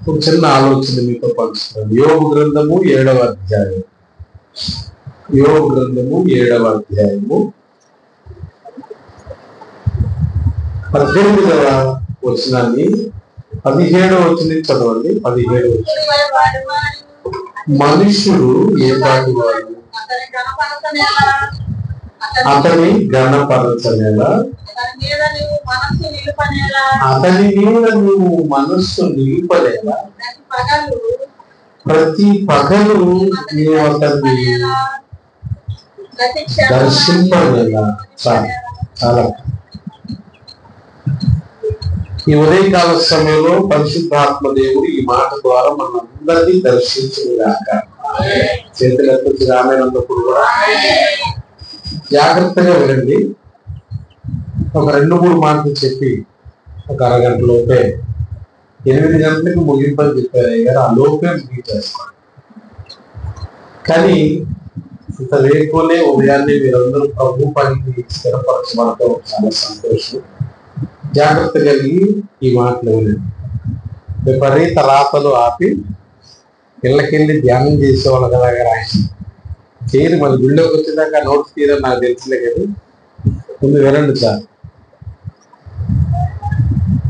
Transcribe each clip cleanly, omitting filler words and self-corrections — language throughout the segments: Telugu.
ఒక చిన్న ఆలోచన మీతో పంచుతున్నాను. యోబు గ్రంథము 7వ అధ్యాయం. యోబు గ్రంథము 7వ అధ్యాయము 18వ వచనాన్ని 17వ వచనం చదవండి. 17వ వచనం. మనుష్యుడు ఏ పాటి వాడు, అతని ఘనపరచనేలా, అతని మీద నువ్వు మనస్సు నిలుపలేలా, ప్రతి పగలు నువ్వు అతన్ని దర్శింపలేలా. చాలా ఈ ఉదయకాల సమయంలో పరిశుద్ధాత్మ దేవుడు ఈ మాట ద్వారా మనందరినీ దర్శించుగాక. చేతులెత్తి రామైనప్పుడు కూడా జాగ్రత్తగా వినండి. ఒక 2-3 మాటలు చెప్పి ఒక అరగంట లోపే 8 గంటలకు ముగింపని చెప్పారు గారు. ఆ లోపే ముగించేస్తాను. కానీ ఇంత వేకునే ఉదయాన్నే మీరందరూ ప్రభు పనికి స్థిరపరచబడటం చాలా సంతోషం. జాగ్రత్తగా ఈ మాటలు వినండి. విపరీత రాతలు ఆపి ఇళ్ళకెళ్ళి ధ్యానం చేసేవాళ్ళ కదా రాసి చేయరు. మన గుళ్ళోకి వచ్చేదాకా నోట్స్ తీరని నాకు తెలిసిలే కదా. ముందు వినండి సార్.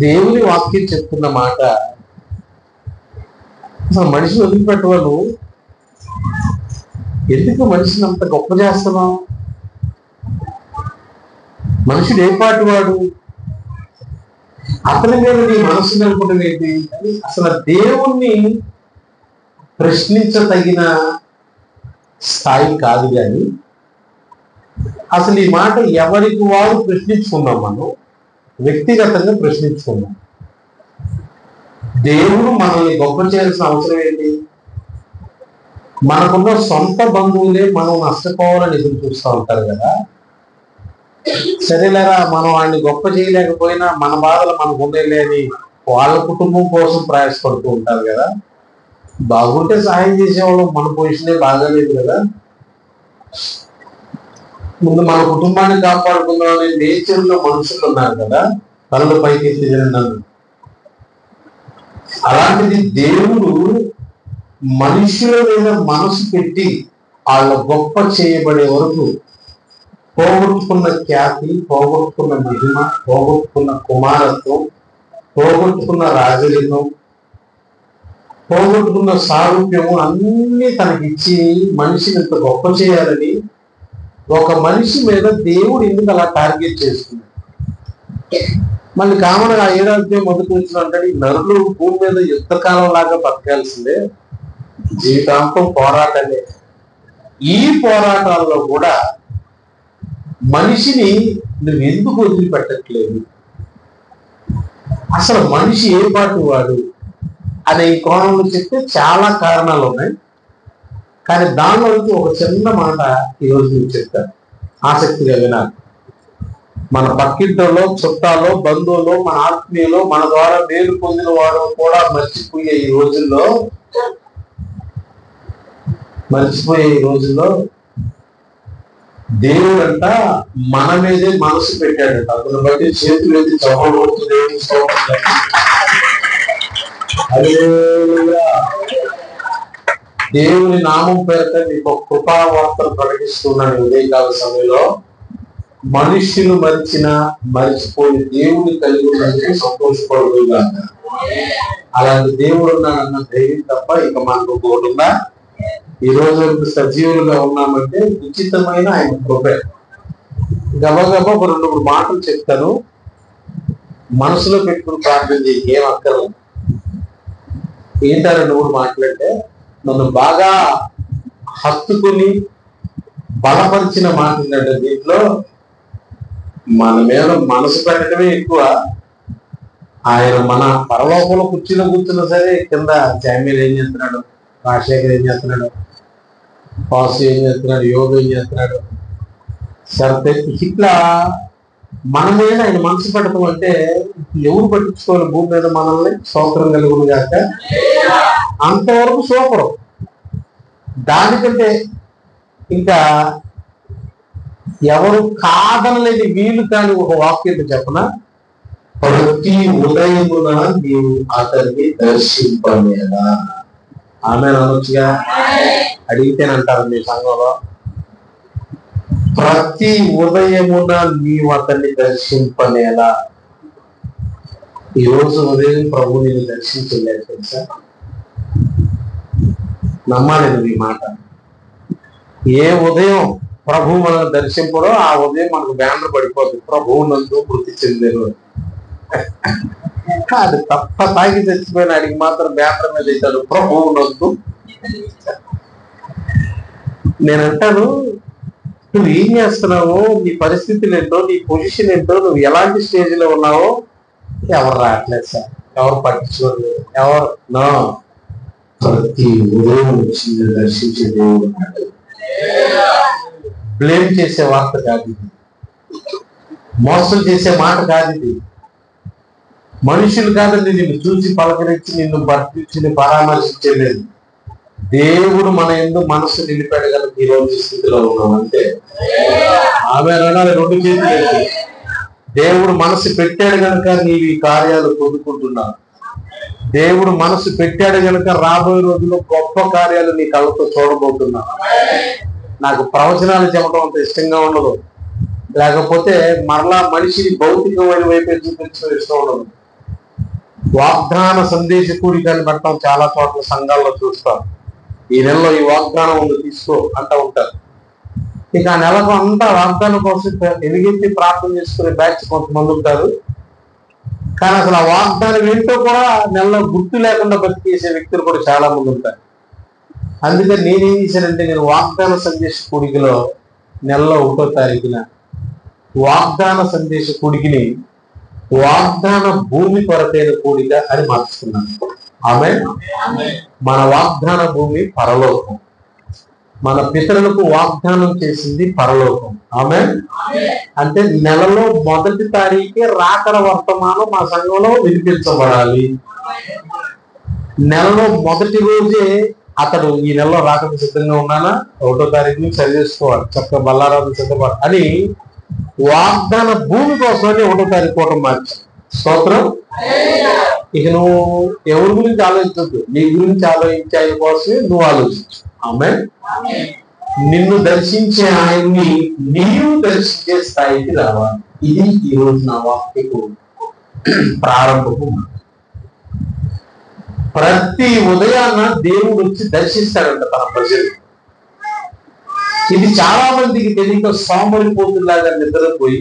దేవుని వాక్యం చెప్తున్న మాట అసలు మనిషిని వదిలిపెట్టవాళ్ళు. ఎందుకు మనిషిని అంత గొప్ప చేస్తున్నావు? మనుషుడు ఏ పాటి వాడు, అతని మీద నీ మనసు నిలపడం ఏంటి? అసలు దేవుణ్ణి ప్రశ్నించదగిన స్థాయి కాదు. కానీ అసలు ఈ మాట ఎవరికి వారు ప్రశ్నించుకున్నాం. మనం వ్యక్తిగతంగా ప్రశ్నించుకున్నాం. దేవుడు మనల్ని గొప్ప చేయాల్సిన అవసరం ఏంటి? మనకున్న సొంత బంధువులే మనం నష్టపోవాలని ఎదురు చూస్తూ ఉంటారు కదా. సరేలేరా, మనం వాడిని గొప్ప చేయలేకపోయినా మన బాధలు మనకు ఉండేలే అని వాళ్ళ కుటుంబం కోసం ప్రయాసపడుతూ ఉంటారు కదా. బాగుంటే సహాయం చేసేవాళ్ళు. మన పొజిషనే బాగాలేదు కదా. ముందు మన కుటుంబాన్ని కాపాడుకుందామనే నేచర్లో మనుషులు ఉన్నారు కదా, కళ్ళు పైకి ఎత్తినారు. అలాంటిది దేవుడు మనుషుల మీద మనసు పెట్టి వాళ్ళ గొప్ప చేయబడే వరకు పోగొట్టుకున్న ఖ్యాతి, పోగొట్టుకున్న మహిమ, పోగొట్టుకున్న కుమారత్వం, పోగొట్టుకున్న రాజరికం, పోగొట్టుకున్న సారూప్యము అన్నీ తనకిచ్చి మనిషిని ఇంత గొప్ప చేయాలని ఒక మనిషి మీద దేవుడు ఎందుకు అలా టార్గెట్ చేస్తుంది? మళ్ళీ కామన్గా 7వ అధ్యాయం మొదటి వచ్చిన అంటే నరులు భూమి మీద యుద్ధకాలం లాగా బతకాల్సిందే, జీవితాంతం పోరాటమే. ఈ పోరాటాల్లో కూడా మనిషిని నువ్వు ఎందుకు వదిలిపెట్టట్లేదు? అసలు మనిషి ఏ పాటి వాడు అనే ఈ కోణంలో చెప్తే చాలా కారణాలు ఉన్నాయి. కానీ దానిలో ఒక చిన్న మాట ఈరోజు నేను చెప్తాను, ఆసక్తిగా వినాలి. మన పక్కింటలో, చుట్టాలో, బంధువులు, మన ఆత్మీయులు, మన ద్వారా మేలు పొందిన వాడు కూడా మర్చిపోయే ఈ రోజుల్లో దేవుడంట మన మీదే మనసు పెట్టాడంట. అందుని బట్టి చేతులు ఎత్తి చదవబడుతుంది. దేవుని నామం పేరిట మీకు కృపావార్తలు ప్రకటిస్తున్నాను. ఉదయకాల సమయంలో మనుష్యులు మరిచిపోయి దేవుని కలిగి ఉన్నందుకు సంతోషపడుతుందా? అలాంటి దేవుడు ఉన్నాడన్న ధైర్యం తప్ప ఇక మనకు ఉందా? ఈ రోజు సజీవులుగా ఉన్నామంటే ఉచితమైన ఆయన కృపే. గబగబా ఒక 2-3 మాటలు చెప్తాను, మనసులో పెట్టుకుని ప్రార్థన చేయి. ఏం అక్కర్లేదు. ఏంటా 2-3 మాటలంటే నన్ను బాగా హత్తుకుని బలపరిచిన మాట ఏంటంటే, దీంట్లో మన మీద మనసు పెట్టడమే ఎక్కువ. ఆయన మన పరలోకంలో కుర్చీలో కూర్చున్నా సరే కింద జామీలు ఏం చేస్తున్నాడు, రాజశేఖర్ ఏం చేస్తున్నాడు, పాసు ఏం చేస్తున్నాడు, యోగ ఏం చేస్తున్నాడు, సరే ఇట్లా మన మీద ఆయన మనసు పెట్టడం అంటే ఎవరు పట్టించుకోవాలి భూమి మీద మనల్ని? సౌకర్యం కలుగును కాక అంతవరకు సూపరు. దానికంటే ఇంకా ఎవరు కాదనలేని వీలు కాని ఒక వాక్యం చెప్పనా? ప్రతి ఉదయమున నీవు అతన్ని దర్శింపనేలా. ఆమె అనొచ్చుగా, అడిగితేనంటారు మీ సంఘంలో. ప్రతి ఉదయమున నీవు అతన్ని దర్శింపనేలా. ఈరోజు ఉదయం ప్రభు నేను దర్శించలేదు తెలుసా? నమ్మాలి ఈ మాట. ఏ ఉదయం ప్రభు మనం దర్శింపడో ఆ ఉదయం మనకు బ్యానర్ పడిపోతుంది, ప్రభువు నందు మృతి చెందారు. అది తప్ప తాగి చచ్చిపోయిన అడిగి మాత్రం బ్యానర్ మీద ఇస్తాడు, ప్రభువు నందు. నేనంటాను, నువ్వు ఏం చేస్తున్నావు, నీ పరిస్థితులు ఏంటో, నీ పొజిషన్ ఏంటో, నువ్వు ఎలాంటి స్టేజ్ లో ఉన్నావో ఎవరు రావట్లేదు సార్, ఎవరు పట్టించుకోలేదు, ఎవరు నా ప్రతి ఉదయం వచ్చింది దర్శించే దేవుడు ఉన్నాడు. బ్లేమ్ చేసే వార్త కాదు ఇది, మోసం చేసే మాట కాదు ఇది. మనుషులు కాదండి నిన్ను చూసి పలకరించి నిన్ను భర్తించి పరామర్శించలేదు. దేవుడు మన ఎందుకు మనసు నిలిపెట్టగల ఈ రోజు స్థితిలో ఉన్నాం అంటే ఆమె రణాలు రెండు చేతులు. దేవుడు మనసు పెట్టాడు కనుక నీవు ఈ కార్యాలు పొందుకుంటున్నావు. దేవుడు మనసు పెట్టాడు కనుక రాబోయే రోజుల్లో గొప్ప కార్యాలు నీ కళ్ళతో చూడబోతున్నావు. నాకు ప్రవచనాలు చెప్పడం అంత ఇష్టంగా ఉండదు, లేకపోతే మరలా మనిషిని భౌతికమైన వైపే చూపించడం ఇష్టం ఉండదు. వాగ్దాన సందేశ కూడికని పెట్టడం చాలా చోట్ల సంఘాల్లో చూస్తాం. ఈ నెలలో ఈ వాగ్దానం ఉంది తీసుకో అంటూ ఉంటారు. ఇక ఆ నెలకు అంతా వాగ్దానం కోసం ఎలుగెత్తి ప్రార్థన చేసుకునే బ్యాచ్ కొంతమంది ఉంటారు. కానీ అసలు ఆ వాగ్దానం ఏంటో కూడా నెలలో గుర్తు లేకుండా బతికేసే వ్యక్తులు కూడా చాలా మంది ఉంటారు. అందుకని నేనేం చేశానంటే, నేను వాగ్దాన సందేశ కూడికలో నెలలో 1వ తారీఖున వాగ్దాన సందేశ కూడికిని వాగ్దాన భూమి కొరకైన కూడిక అని మార్చుకున్నాను. ఆమె మన వాగ్దాన భూమి పరలోకం, మన పితరులకు వాగ్దానం చేసింది పరలోకం. ఆమె అంటే నెలలో 1వ తారీఖే రాకడ వర్తమానం మా సంఘంలో వినిపించబడాలి. నెలలో 1వ రోజే అతడు ఈ నెలలో రాకకు సిద్ధంగా ఉన్నానా, 1వ తారీఖు నుంచి సరి చేసుకోవాలి, చక్కగా బల్లారాజు సిద్ధపడాలి అని వాగ్దాన భూమి కోసమని 1వ తారీఖు పూట మార్చి. స్తోత్రం. ఇక నువ్వు ఎవరి గురించి ఆలోచించద్దు, నీ గురించి ఆలోచించే ఆయన కోసమే నువ్వు ఆలోచించు. ఆమె నిన్ను దర్శించే ఆయన్ని నీవు దర్శించే స్థాయికి రావాలి. ఇది ఈ రోజు నా వాక్యకు ప్రారంభము. ప్రతి ఉదయాన్న దేవుడు వచ్చి దర్శిస్తాడంట తన ప్రజలు. ఇది చాలా మందికి తెలియక సోమరిపోతులాగా నిద్రపోయి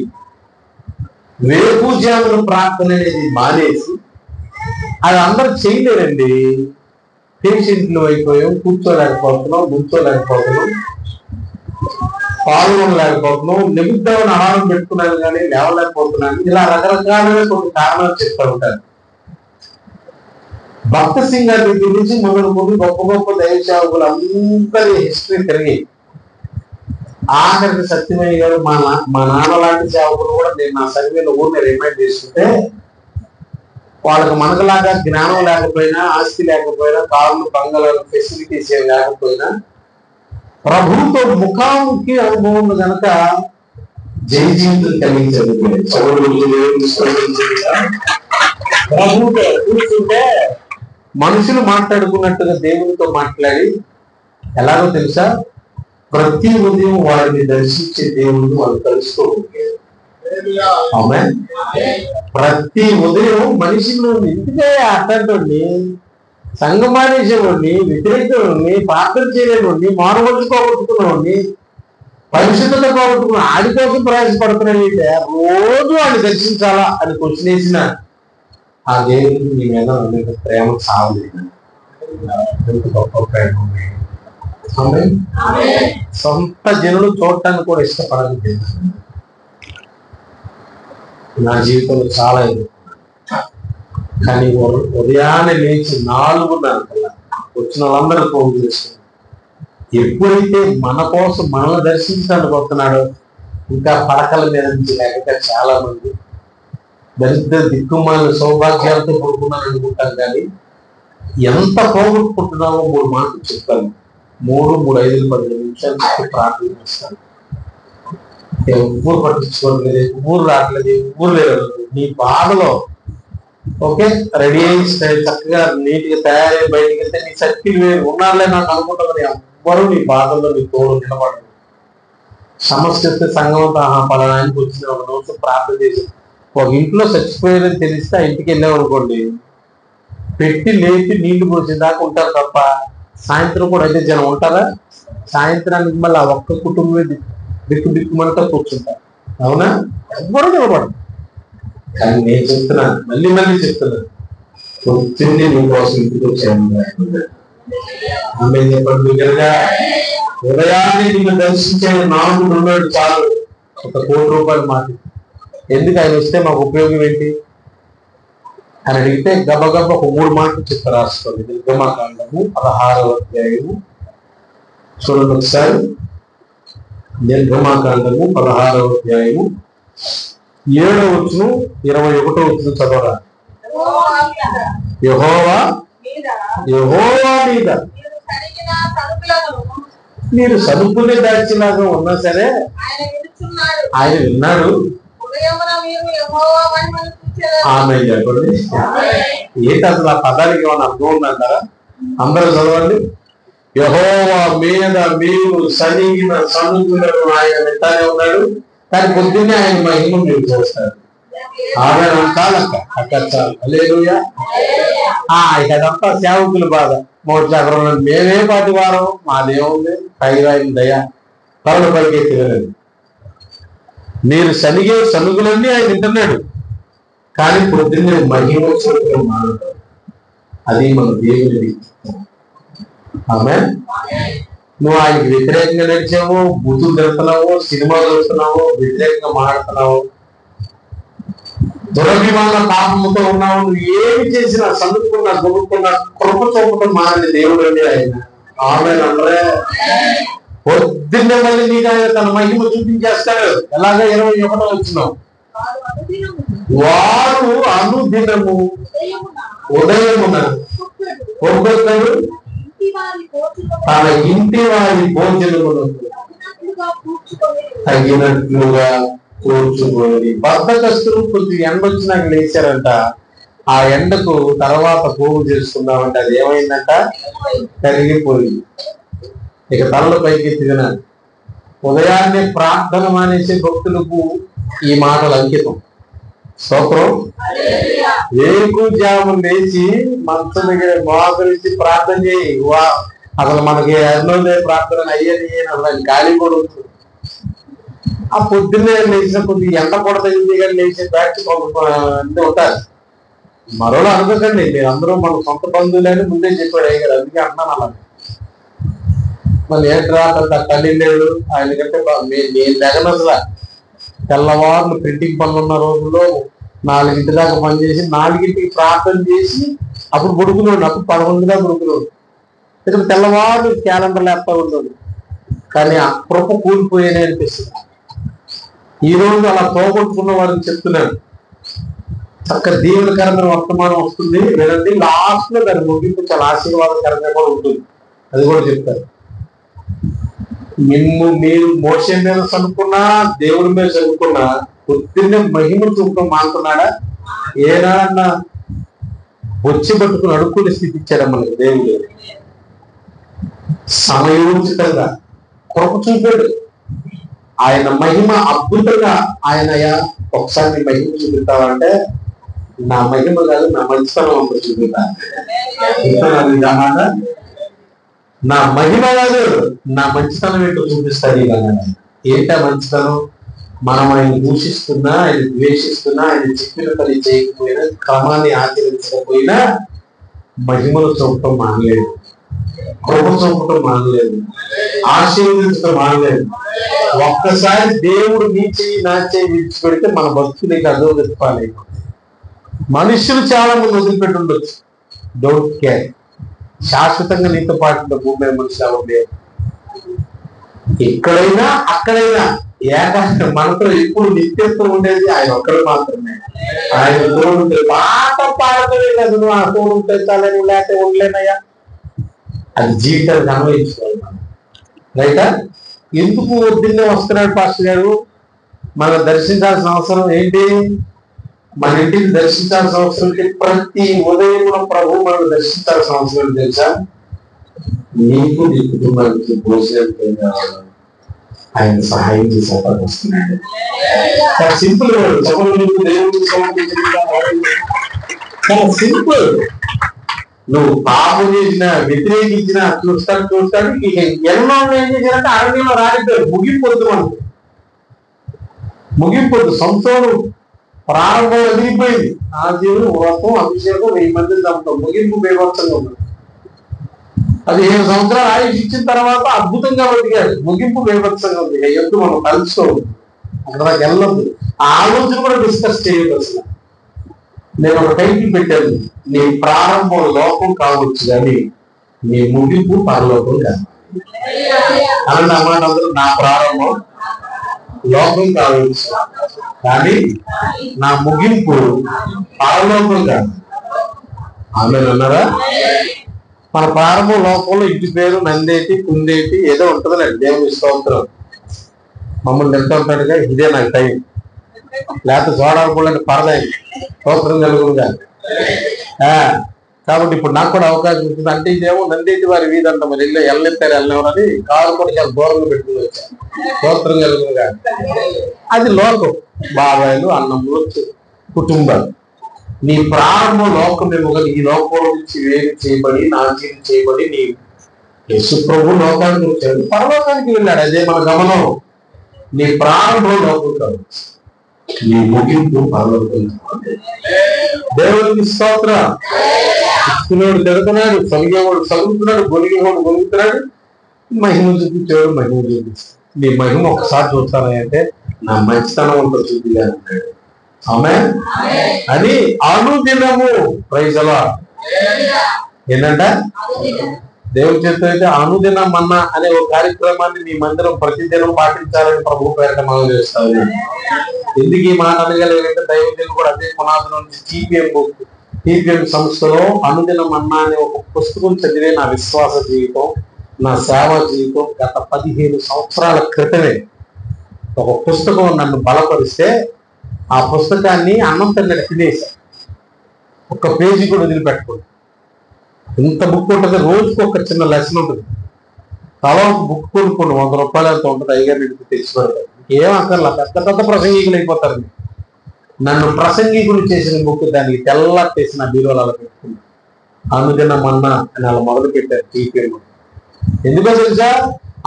వేపూజాముల ప్రార్థన అనేది మానేసి, అది అందరూ చేయలేరండి. పేషెంట్లు అయిపోయాం, కూర్చోలేకపోతున్నాం, కూర్చోలేకపోతున్నాం, పాల్గొనలేకపోతున్నాం, నిమిద్దామని ఆహారం పెట్టుకున్నాను కానీ లేవలేకపోతున్నాను. ఇలా రకరకాలుగా కొన్ని కారణాలు చెప్తూ ఉంటారు. భక్త సింగ్ గారి దగ్గర నుంచి మొదలుకొని గొప్ప గొప్ప దైవ సేవకులు అందరి హిస్టరీ తిరిగి ఆఖరికి సత్యమయ్య గారు మా నాన్న లాంటి సేవకులు కూడా నేను నా సర్వేలో ఊరిని రిమైండ్ చేసుకుంటే, వాళ్ళకి మనకులాగా జ్ఞానం లేకపోయినా, ఆస్తి లేకపోయినా, కార్లు బంగళాలు ఫెసిలిటీస్ ఏం లేకపోయినా ప్రభుత్వ ముఖాముఖి అనుభవం కనుక జై జీవితం కలిగించారు. ప్రభుత్వ కూర్చుంటే మనుషులు మాట్లాడుకున్నట్టుగా దేవునితో మాట్లాడి, ఎలాగో తెలుసా, ప్రతి ఉదయం వారిని దర్శించే దేవుని వాళ్ళు కలుసుకోగలిగారు. ఆమె ప్రతి ఉదయం మనిషిని ఇంటికే అట్టండి, సంఘం మానేసేవాడిని, వ్యతిరేకుడిని, ప్రార్థన చేయలేవాడిని, మారుమూలు పోగొట్టుకున్నవాడిని, పరిశుద్ధత పోగొట్టుకున్న ఆడి కోసం ప్రయాసపడుతున్నాడైతే రోజు వాడిని దర్శించాలా అని క్వశ్చన్ వేసిన ఆ దేవుడికి మీ మీద ప్రేమ సాగలేదు. గొప్ప ప్రేమ. సొంత జనులు చూడటానికి కూడా ఇష్టపడలేదు. నా జీవితంలో చాలా కానీ ఉదయాన్నే లేచి 4:30 వచ్చిన వాళ్ళందరూ ఫోన్ చేస్తున్నారు. ఎప్పుడైతే మన కోసం మనల్ని దర్శించడానికి వస్తున్నాడో, ఇంకా పడకల మీద నుంచి లేకపోతే చాలా మంది దరిద్ర దిక్కుమాల సౌభాగ్యాలతో పడుకున్నాను అనుకుంటాం. కానీ ఎంత పోగొట్టుకుంటున్నామో 3 మాటలు చెప్తాను. 3, 5, 10 నిమిషాలు ప్రార్థన చేస్తాను. ఎవ్వరు పట్టించుకోవట్లేదు, ఊరు రావట్లేదు, ఊరు లేదు. నీ బాధలో ఓకే, రెడీ అయ్యి చక్కగా నీట్ గా తయారై బయటికి వెళ్తే నీ సర్కిల్ వేరు ఉన్నారులే నాకు అనుకుంటామని ఎవ్వరూ నీ బాధల్లో నీ తోడు నిలబడరు. సమస్య వస్తే సంఘం అంతా పలానానికి వచ్చిన ఒక రోజు ప్రార్థన చేసి ఒక ఇంట్లో చచ్చిపోయారని తెలిస్తే ఆ ఇంటికి వెళ్ళామనుకోండి, పెట్టి లేపి నీళ్లు పోసిన దాకా ఉంటారు తప్ప సాయంత్రం కూడా అయితే జనం ఉంటారా? సాయంత్రానికి మళ్ళీ ఆ ఒక్క కుటుంబమే దిక్కుమంతా కూర్చుంటారు. అవునా? ఎవ్వరూ నిలబడరు. కానీ నేను చెప్తున్నాను, మళ్ళీ చెప్తున్నాను, పొద్దున్నే మీకోసం ఇంటికి వచ్చాను. ఆమె చెప్పండి కదా, ఉదయాన్నే నిన్ను దర్శించే నాలుగు ఉన్నాడు చాలు, 1 కోటి రూపాయలు మాట. ఎందుకు ఆయన వస్తే మాకు ఉపయోగం ఏంటి అని అడిగితే గబగబ ఒక 3 మాటలు చెప్తారు. రాసుకోండి. నిర్గమకాండము 16వ అధ్యాయము చూడండి ఒకసారి. నిర్గమకాండము 16వ అధ్యాయము 7వ వచనం 21వ వచనం చదవరా. యెహోవా మీద మీరు సరుకుని దాచిలాగా ఉన్నా సరే ఆయన విన్నాడు. ఆమె చెప్పండి. ఏంటి అసలు ఆ పదానికి ఏమైనా అర్థం ఉందంటారా? అందరూ చదవండి. యెహోవా మీద మీరు సనిగిన సనుగులను ఆయన వింటానే ఉన్నాడు, కానీ పొద్దున్నే ఆయన మహిమ మీరు చూస్తారు. ఆమె చాలక్క అక్కడ చాలు. హల్లెలూయా. ఇక అదంతా సేవకుల బాధ. మోటార్ మేమే పాటి వారం మాదేముంది, పైరాయిన దయ తరల పైకి తిరగలేదు. మీరు సనిగే సనుగులన్నీ ఆయన వింటున్నాడు, కానీ పొద్దున్నే మహిమ చూడటం మానవుడు. అది మన దేవుని. ఆమె నువ్వు ఆయనకి వ్యతిరేకంగా నడిచావు, బుద్ధులు తిరుగుతున్నావు, సినిమా చూస్తున్నావు, వ్యతిరేకంగా మాట్లాడుతున్నావు, దురభిమాన పాపముతో ఉన్నావు, నువ్వు ఏమి చేసినా సనుక్కున్నా దొరుకుతున్నా కృప చూపడం మానని దేవుడు అండి ఆయన. ఆమె అందరే పొద్దున్నే మళ్ళీ నీకు ఆయన తన మహిమ చూపించేస్తాడు. ఎలాగ 21వ వచనం, వారు అనుదినము ఉదయమున ఒక్కొక్కడు తన ఇంటి వారి భోజనమును తగినట్లుగా కూర్చుకొని. బద్ధకస్తులు కొద్దిగా ఎండ వచ్చినాక లేచారంట. ఆ ఎండకు తర్వాత పోగు చేసుకుందామంటే అది ఏమైందంట, కరిగిపోయింది. ఇక తలల పైకి ఎత్తిన ఉదయాన్నే ప్రార్థన మానేసే భక్తులకు ఈ మాటలు అంకితం. స్తోత్రం. వేకుజాము లేచి మంచం దగ్గర మోకరించి ప్రార్థన చేయి. అసలు మనకి అన్నోదయ ప్రార్థన అయ్యేది అసలు గాలి కూడా ఉంటుంది. ఆ పొద్దున్నే లేచిన కొద్దిగా ఎండ కూడా తగ్గింది కానీ లేచే బ్యాచ్ ఉంటారు. మరోలా అనుకోకండి, మీరు అందరూ మన సొంత బంధువులని ముందే చెప్పాడు అయ్యారు, అందుకే అన్నాను అలా. మళ్ళీ ఏంట్రా తల్లి లేడు ఆయన కంటే నేను తెగనసలా. తెల్లవారులు ప్రింటింగ్ పనులు ఉన్న రోజుల్లో 4 దాకా పనిచేసి 4కి ప్రార్థన చేసి అప్పుడు పడుకున్నాడు. అప్పుడు 11 దాకా పడుకున్నాడు. ఇక్కడ తెల్లవారులు క్యాలెండర్ లేకపోతే ఉండదు. కానీ ఆ కృప కూలిపోయేనే అనిపిస్తుంది. ఈ రోజు అలా పోగొట్టుకున్న వారిని చెప్తున్నాను, చక్క దీవెనకరమైన వర్తమానం వస్తుంది వినండి. లాస్ట్ లో దాని ముగింపు చాలా ఆశీర్వాదకరంగా కూడా ఉంటుంది, అది కూడా చెప్తారు. మీరు మోసే మీద చదువుకున్నా దేవుడి మీద చదువుకున్నా పొద్దున్నే మహిమ చూపడం మానుకున్నాడా? ఏనాడన్నా వచ్చి పట్టుకుని అడుక్కునే స్థితి ఇచ్చాడా మనకి దేవుడు? సమయోచితంగా కృప చూపాడు. ఆయన మహిమ అద్భుతంగా ఆయన ఒకసారి నీ మహిమ చూపిస్తావంటే, నా మహిమ కాదు నా మంచితనం అంతా చూపిస్తా. నా మహిమ కాదు నా మంచితనం ఏంటో చూపిస్తాడు. ఏంటా మంచితనం? మనం ఆయన దూషిస్తున్నా, ఆయన ద్వేషిస్తున్నా, ఆయన చెప్పిన పని చేయకపోయినా, క్రమాన్ని ఆచరించకపోయినా మహిమను చూపటం మానలేదు, కృప చూపటం మానలేదు, ఆశీర్వదించడం మానలేదు. ఒక్కసారి దేవుడు నీ చెయ్యి నా చెయ్యి విడిచిపెడితే మన భక్తులకి అధోగతి పాలైపోతుంది. మనుషులు చాలా మంది వదిలిపెట్టి ఉండొచ్చు, డోంట్ కేర్. శాశ్వతంగా నీతో పాటు భూమి మీద మనుషులు అవ్వలేదు. ఎక్కడైనా అక్కడైనా మనతో ఎప్పుడు నిత్యత్వం ఉండేది ఆయన ఒక్కడు మాత్రమే. ఆయన తోడు పాట పాడతలే కదా, నువ్వు ఆ తోడు ఉంటే చాలని లేకపోతే ఉండలేనయ్యా. అది జీవితానికి అన్వయించుకోవాలి మనం, రైటా? ఎందుకు వద్దున్నే వస్తున్నాడు పాస్టర్ గారు? మనం దర్శించాల్సిన అవసరం ఏంటి? మన ఇంటిని దర్శించాల్సిన అవసరం లేదు. ప్రతి ఉదయం ప్రభు మనం దర్శించాల్సిన అవసరం తెలుసా? నీకు నీ కుటుంబానికి భోజనం ఆయన సహాయం చేసే వస్తున్నాడు. Simple simple. నువ్వు పాపం చేసిన వ్యతిరేకించిన చూస్తాడు. ఇక ఎన్నో ఏం చేశారంటే అరణ్యంలో రాలిపోయారు. ముగింపొద్దు మనకు, ముగింపొద్దు. సంవత్సరం ప్రారంభం ఎదిగిపోయింది. ఆ దేవుడు వ్రతం అభిషేకం 1000 మందిని చంపుతాం. ముగింపు బేభత్సంగా ఉంది. 15 సంవత్సరాలు ఆయుష్ ఇచ్చిన తర్వాత అద్భుతంగా బతికాడు. ముగింపు బేభత్సంగా ఉంది. ఎందుకు మనం కలుసుకోవద్దు, అక్కడ దాకా వెళ్ళొద్దు. ఆ ఆలోచన కూడా డిస్కస్ చేయదు అసలు. నేను ఒక టైటిల్ పెట్టాను, నీ ప్రారంభం లోకం కావచ్చు కానీ నీ ముగింపు పరలోకం కాదు. అలా అన్నమాట అందరూ, నా ప్రారంభం లోకం కావచ్చు కానీ నా ముగింపు పరలోకం కాదు. ఆమె అన్నారా? మన ప్రారంభ లోకంలో ఇంటి పేరు నందేటి కుందేటి ఏదో ఉంటుందిలేండి. దేవుని స్తోత్రం. మమ్మల్ని ఎంత ఉంటాడుగా, ఇదే నాకు టైం, లేకపోతే చూడాలనుకోండి పరదాయి స్తోత్రం కలుగుగా. కాబట్టి ఇప్పుడు నాకు కూడా అవకాశం ఉంటుంది. అంటే ఇదేమో నందేటి వారి వీధి అంట, మరి ఇల్లు ఎల్లెత్తారు వెళ్ళినవరని కారు కూడా చాలా దూరంగా పెట్టుకుని వచ్చాను. స్తోత్రం కలుగుగా. అది లోకం, బాబాయిలు అన్నములు కుటుంబాలు. నీ ప్రారంభ లోకమేమో కానీ ఈ లోకంలో నుంచి వేరు చేయబడి నాశనం చేయబడి నీ యేసు ప్రభు లోకానికి వచ్చాడు, పరలోకానికి వెళ్ళాడు. అదే మన గమనం. నీ ప్రారంభం లోకం కావచ్చు, నీ ముగింపు పరలోకం. దేవుడికి స్తోత్రం. ఇస్తున్నోడు తిడుతున్నాడు, సలిగేవాడు సలుగుతున్నాడు, గొలిగేవాడు గొలుగుతున్నాడు, మహిమ చూపించేవాడు మహిమ చూపిస్తాడు. నీ మహిమ ఒకసారి చూస్తానంటే నా మంచితనం అంతా చూపిలే అంటాడు. ఆమె అని అనుదినము ప్రైజ్ అలా ఏంటంట దేవుడి చేత అయితే అనుదినం మన్నా అనే ఒక కార్యక్రమాన్ని మీ మందిరం ప్రతిదినం పాటించాలని ప్రభు పేరట మనం చేస్తాము. ఎందుకు ఈ మాట అనగలిగితే దైవజనులు కూడా అదే పునాదుల నుంచి టీపీఎం సంస్థలో అనుదినం మన్నా అనే ఒక పుస్తకం చదివే నా విశ్వాస జీవితం, నా సేవా జీవితం గత 15 సంవత్సరాల క్రితమే ఒక పుస్తకం నన్ను బలపరిస్తే ఆ పుస్తకాన్ని అన్నం తిన్నట్టు తినేసాను. ఒక్క పేజీ కూడా వదిలిపెట్టుకోండి. ఇంత బుక్ ఉంటుంది, రోజుకి ఒక చిన్న లెసన్ ఉంటుంది. తల ఒక బుక్ కొనుక్కోండి, 100 రూపాయలు ఎంత ఉంటుంది, అయ్యారు ఇంటికి తెచ్చి పెడతారు. ఏం అక్కర్లా, పెద్ద పెద్ద ప్రసంగికులు అయిపోతారు. నన్ను ప్రసంగికులు చేసిన బుక్ దానికి తెల్లట్టేసి నా బీరోలు అలా పెట్టుకున్నాను. అనుదిన మన్నా అని అలా మొదలు పెట్టారు టీపీఎం. ఎందుకో తెలుసా?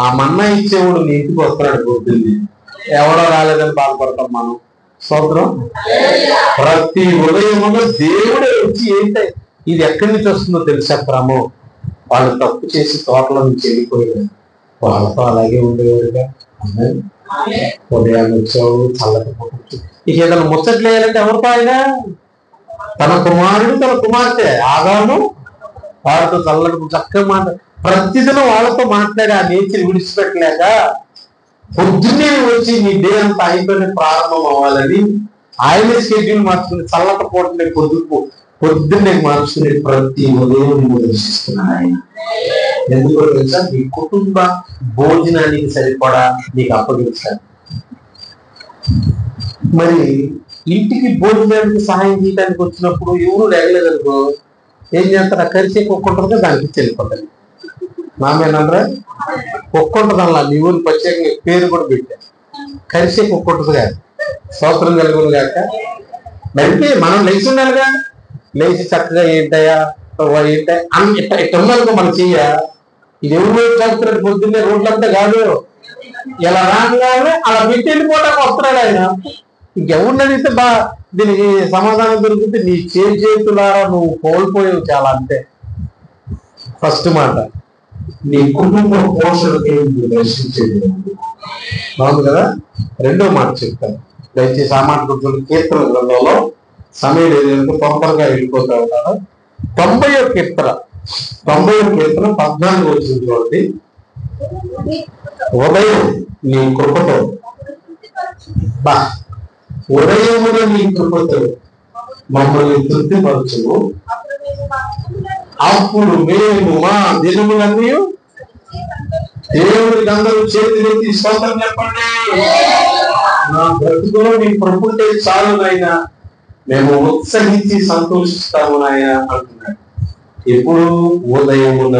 ఆ మన్నా ఇచ్చేవాడు నీ ఇంటికి వస్తున్నాడు పొద్దుంది, ఎవడో రాలేదని బాధపడతాం మనం. స్తోత్రం. ప్రతి ఉదయంలో దేవుడే వచ్చి ఏంటంటే ఇది ఎక్కడి నుంచి వస్తుందో తెలుసా? క్రమం వాళ్ళు తప్పు చేసి తోటలో నుంచి వెళ్ళిపోయారు, వాళ్ళతో అలాగే ఉండేవారుగా. ఉదయాన్ని వచ్చేవాడు, చల్లటి పొట్టు. ఇక ఏదైనా ముచ్చట్లు వేయాలంటే ఎవరితో? ఆయన తన కుమారుడు తన కుమార్తె ఆదాము వారితో చల్లటి చక్కగా ప్రతిదినం వాళ్ళతో మాట్లాడి ఆ నేచర్ విడిచిపెట్టలేక పొద్దున్నే వచ్చి నీ డే అంతా అయిపోయిన ప్రారంభం అవ్వాలని ఆయన షెడ్యూల్ మార్చుకుని చల్లట పూటనే పొద్దున్నే మార్చుకుని ప్రతి ఉదయం దర్శిస్తున్నాను ఆయన. ఎందుకో తెలుసా? నీ కుటుంబ భోజనానికి సరిపడా నీకు అప్పగించాలి. మరి ఇంటికి భోజనానికి సహాయం చేయడానికి వచ్చినప్పుడు ఎవరు లేగలేదనుకో ఏం చేస్తారు? కలిసి కుక్కుంటుందో దానికి వెళ్ళిపోతారు. నామేనంటారా? కుక్క ఉంటుంది అలా, మీ ఊరు ప్రత్యేకంగా పేరు కూడా పెట్టారు, కలిసే కుక్క ఉంటుంది కాదు. స్తోత్రం కలుగును కాక. అంటే మనం లేచి ఉండాలిగా, లేచి చక్కగా ఏంటయ్యా ఏంటా అని ఇట్ట ఉండాలిగా మనం చెయ్య. ఇది ఎవరు చదువుతున్నాడు పొద్దున్నే రోడ్లంతా కాదు, ఇలా రాగానే అలా పెట్టి వెళ్ళిపోవటానికి వస్తున్నాడు ఆయన. ఇంకెవరిని అడిగితే దీనికి సమాధానం దొరికితే నీ చేతులారా నువ్వు కోల్పోయావు చాలా. అంతే ఫస్ట్ మాట. నీ కుటుంబ పోషణకి దర్శించేది బాగుంది కదా. రెండో మాట చెప్తాను, దయచేసి ఆ మాట గుర్తు. కీర్తన గ్రంథంలో సమయం ఏదంటే తొందరగా వెళ్ళిపోతా ఉన్నాను. 90వ కీర్తన 14 వచ్చింది చూడండి. ఉదయం నీ కృపతో ఉదయమున నీ కృపతో మమ్మల్ని తృప్తిపరచుము, అప్పుడు మేము మా దినములన్నీ దేవుడికి అందరూ చేతులెత్తి స్తోత్రం చెప్పండి. నా బ్రతుకులో నీ ప్రభుత్వ చాలు అయినా మేము ఉత్సహించి సంతోషిస్తాము నాయన అంటున్నాడు. ఎప్పుడు? ఉదయమున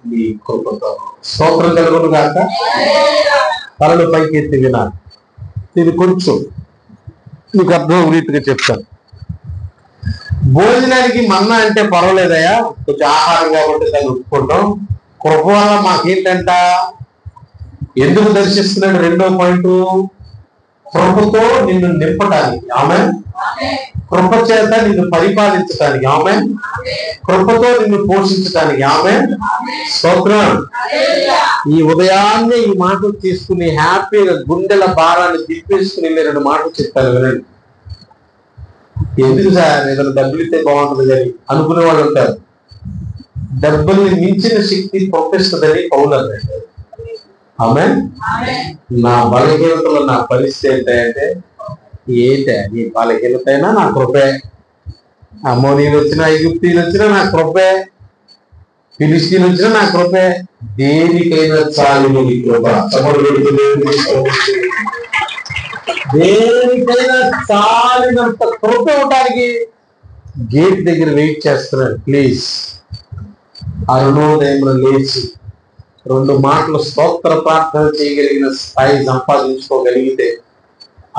నీ కృపతో. స్తోత్రం కలుగును గాక. తలను పైకెత్తి వినాలి. ఇది కొంచెం నీకు అర్థం రీతిగా చెప్తాను. భోజనానికి మన్నా అంటే పర్వాలేదయా, కొంచెం ఆహారం కాబట్టి దాన్ని ఒప్పుకుంటాం. కృప వల్ల మాకేంటంట? ఎందుకు దర్శిస్తున్నాడు? రెండో పాయింట్, కృపతో నిన్ను నింపడానికి. ఆమె కృప చేత నిన్ను పరిపాలించడానికి. ఆమె కృపతో నిన్ను పోషించడానికి. ఆమె స్తోత్రం. ఈ ఉదయాన్నే ఈ మాటలు తీసుకుని హ్యాపీగా గుండెల భారాన్ని దిప్పేసుకుని రెండు మాటలు చెప్తాను వినండి. ఎందుకు సార్ ఏదైనా డబ్బులు ఇస్తే బాగుంటుంది కానీ అనుకునే వాళ్ళు ఉంటారు. డబ్బుల్ని మించిన శక్తి పంపిస్తుందని పౌలు అన్నాడు. ఆమె నా బలహీనతలో నా పరిస్థితి ఏంటంటే, ఏంటే నీ బలహీనత అయినా నా కృపే, అమ్మోనీలు వచ్చినా, ఐగుప్తీలు వచ్చినా నా కృపే, ఫిలిస్తీన్లు వచ్చినా నా కృపే, దేనికైనా చాలు నీ కృప. దేనికైనా చాలినంత కృప ఇవ్వడానికి గేట్ దగ్గర వెయిట్ చేస్తున్నాడు. ప్లీజ్ అరుణోదయంలో లేచి 2 మాటలు స్తోత్ర ప్రార్థన చేయగలిగిన స్థాయి సంపాదించుకోగలిగితే,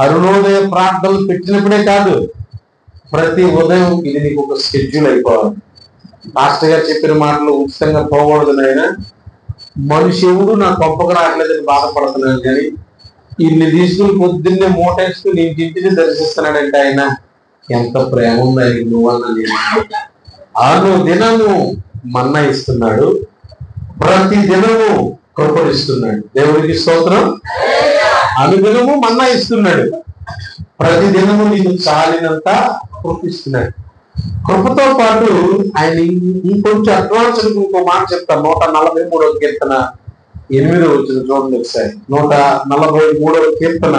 అరుణోదయ ప్రార్థనలు పెట్టినప్పుడే కాదు, ప్రతి ఉదయం ఇది నీకు ఒక షెడ్యూల్ అయిపోవాలి. మాస్టర్ గారు చెప్పిన మాటలు ఉచితంగా పోకూడదు నాయన, మనిషి ఎవడు నా కొంపకు రావట్లేదని బాధపడుతున్నాను, కానీ ఇన్ని తీసుకుని పొద్దున్నే మూటేసుకుని ఇంటిని దర్శిస్తున్నాడంటే ఆయన ఎంత ప్రేమ ఉంది ఆయన నువ్వు అన్న. దినము మన్నా ఇస్తున్నాడు, ప్రతి దినము కృపడిస్తున్నాడు. దేవుడికి స్తోత్రం. అనుదినము మన్నా ఇస్తున్నాడు, ప్రతి దినము నీకు చాలినంత కృపిస్తున్నాడు. కృపతో పాటు ఆయన ఇంకొంచెం అడ్వాన్స్ ఇంకో మాట చెప్తాను. 143వ కీర్తన 8వ వచనం చూడండి ఒకసారి. 143వ కీర్తన,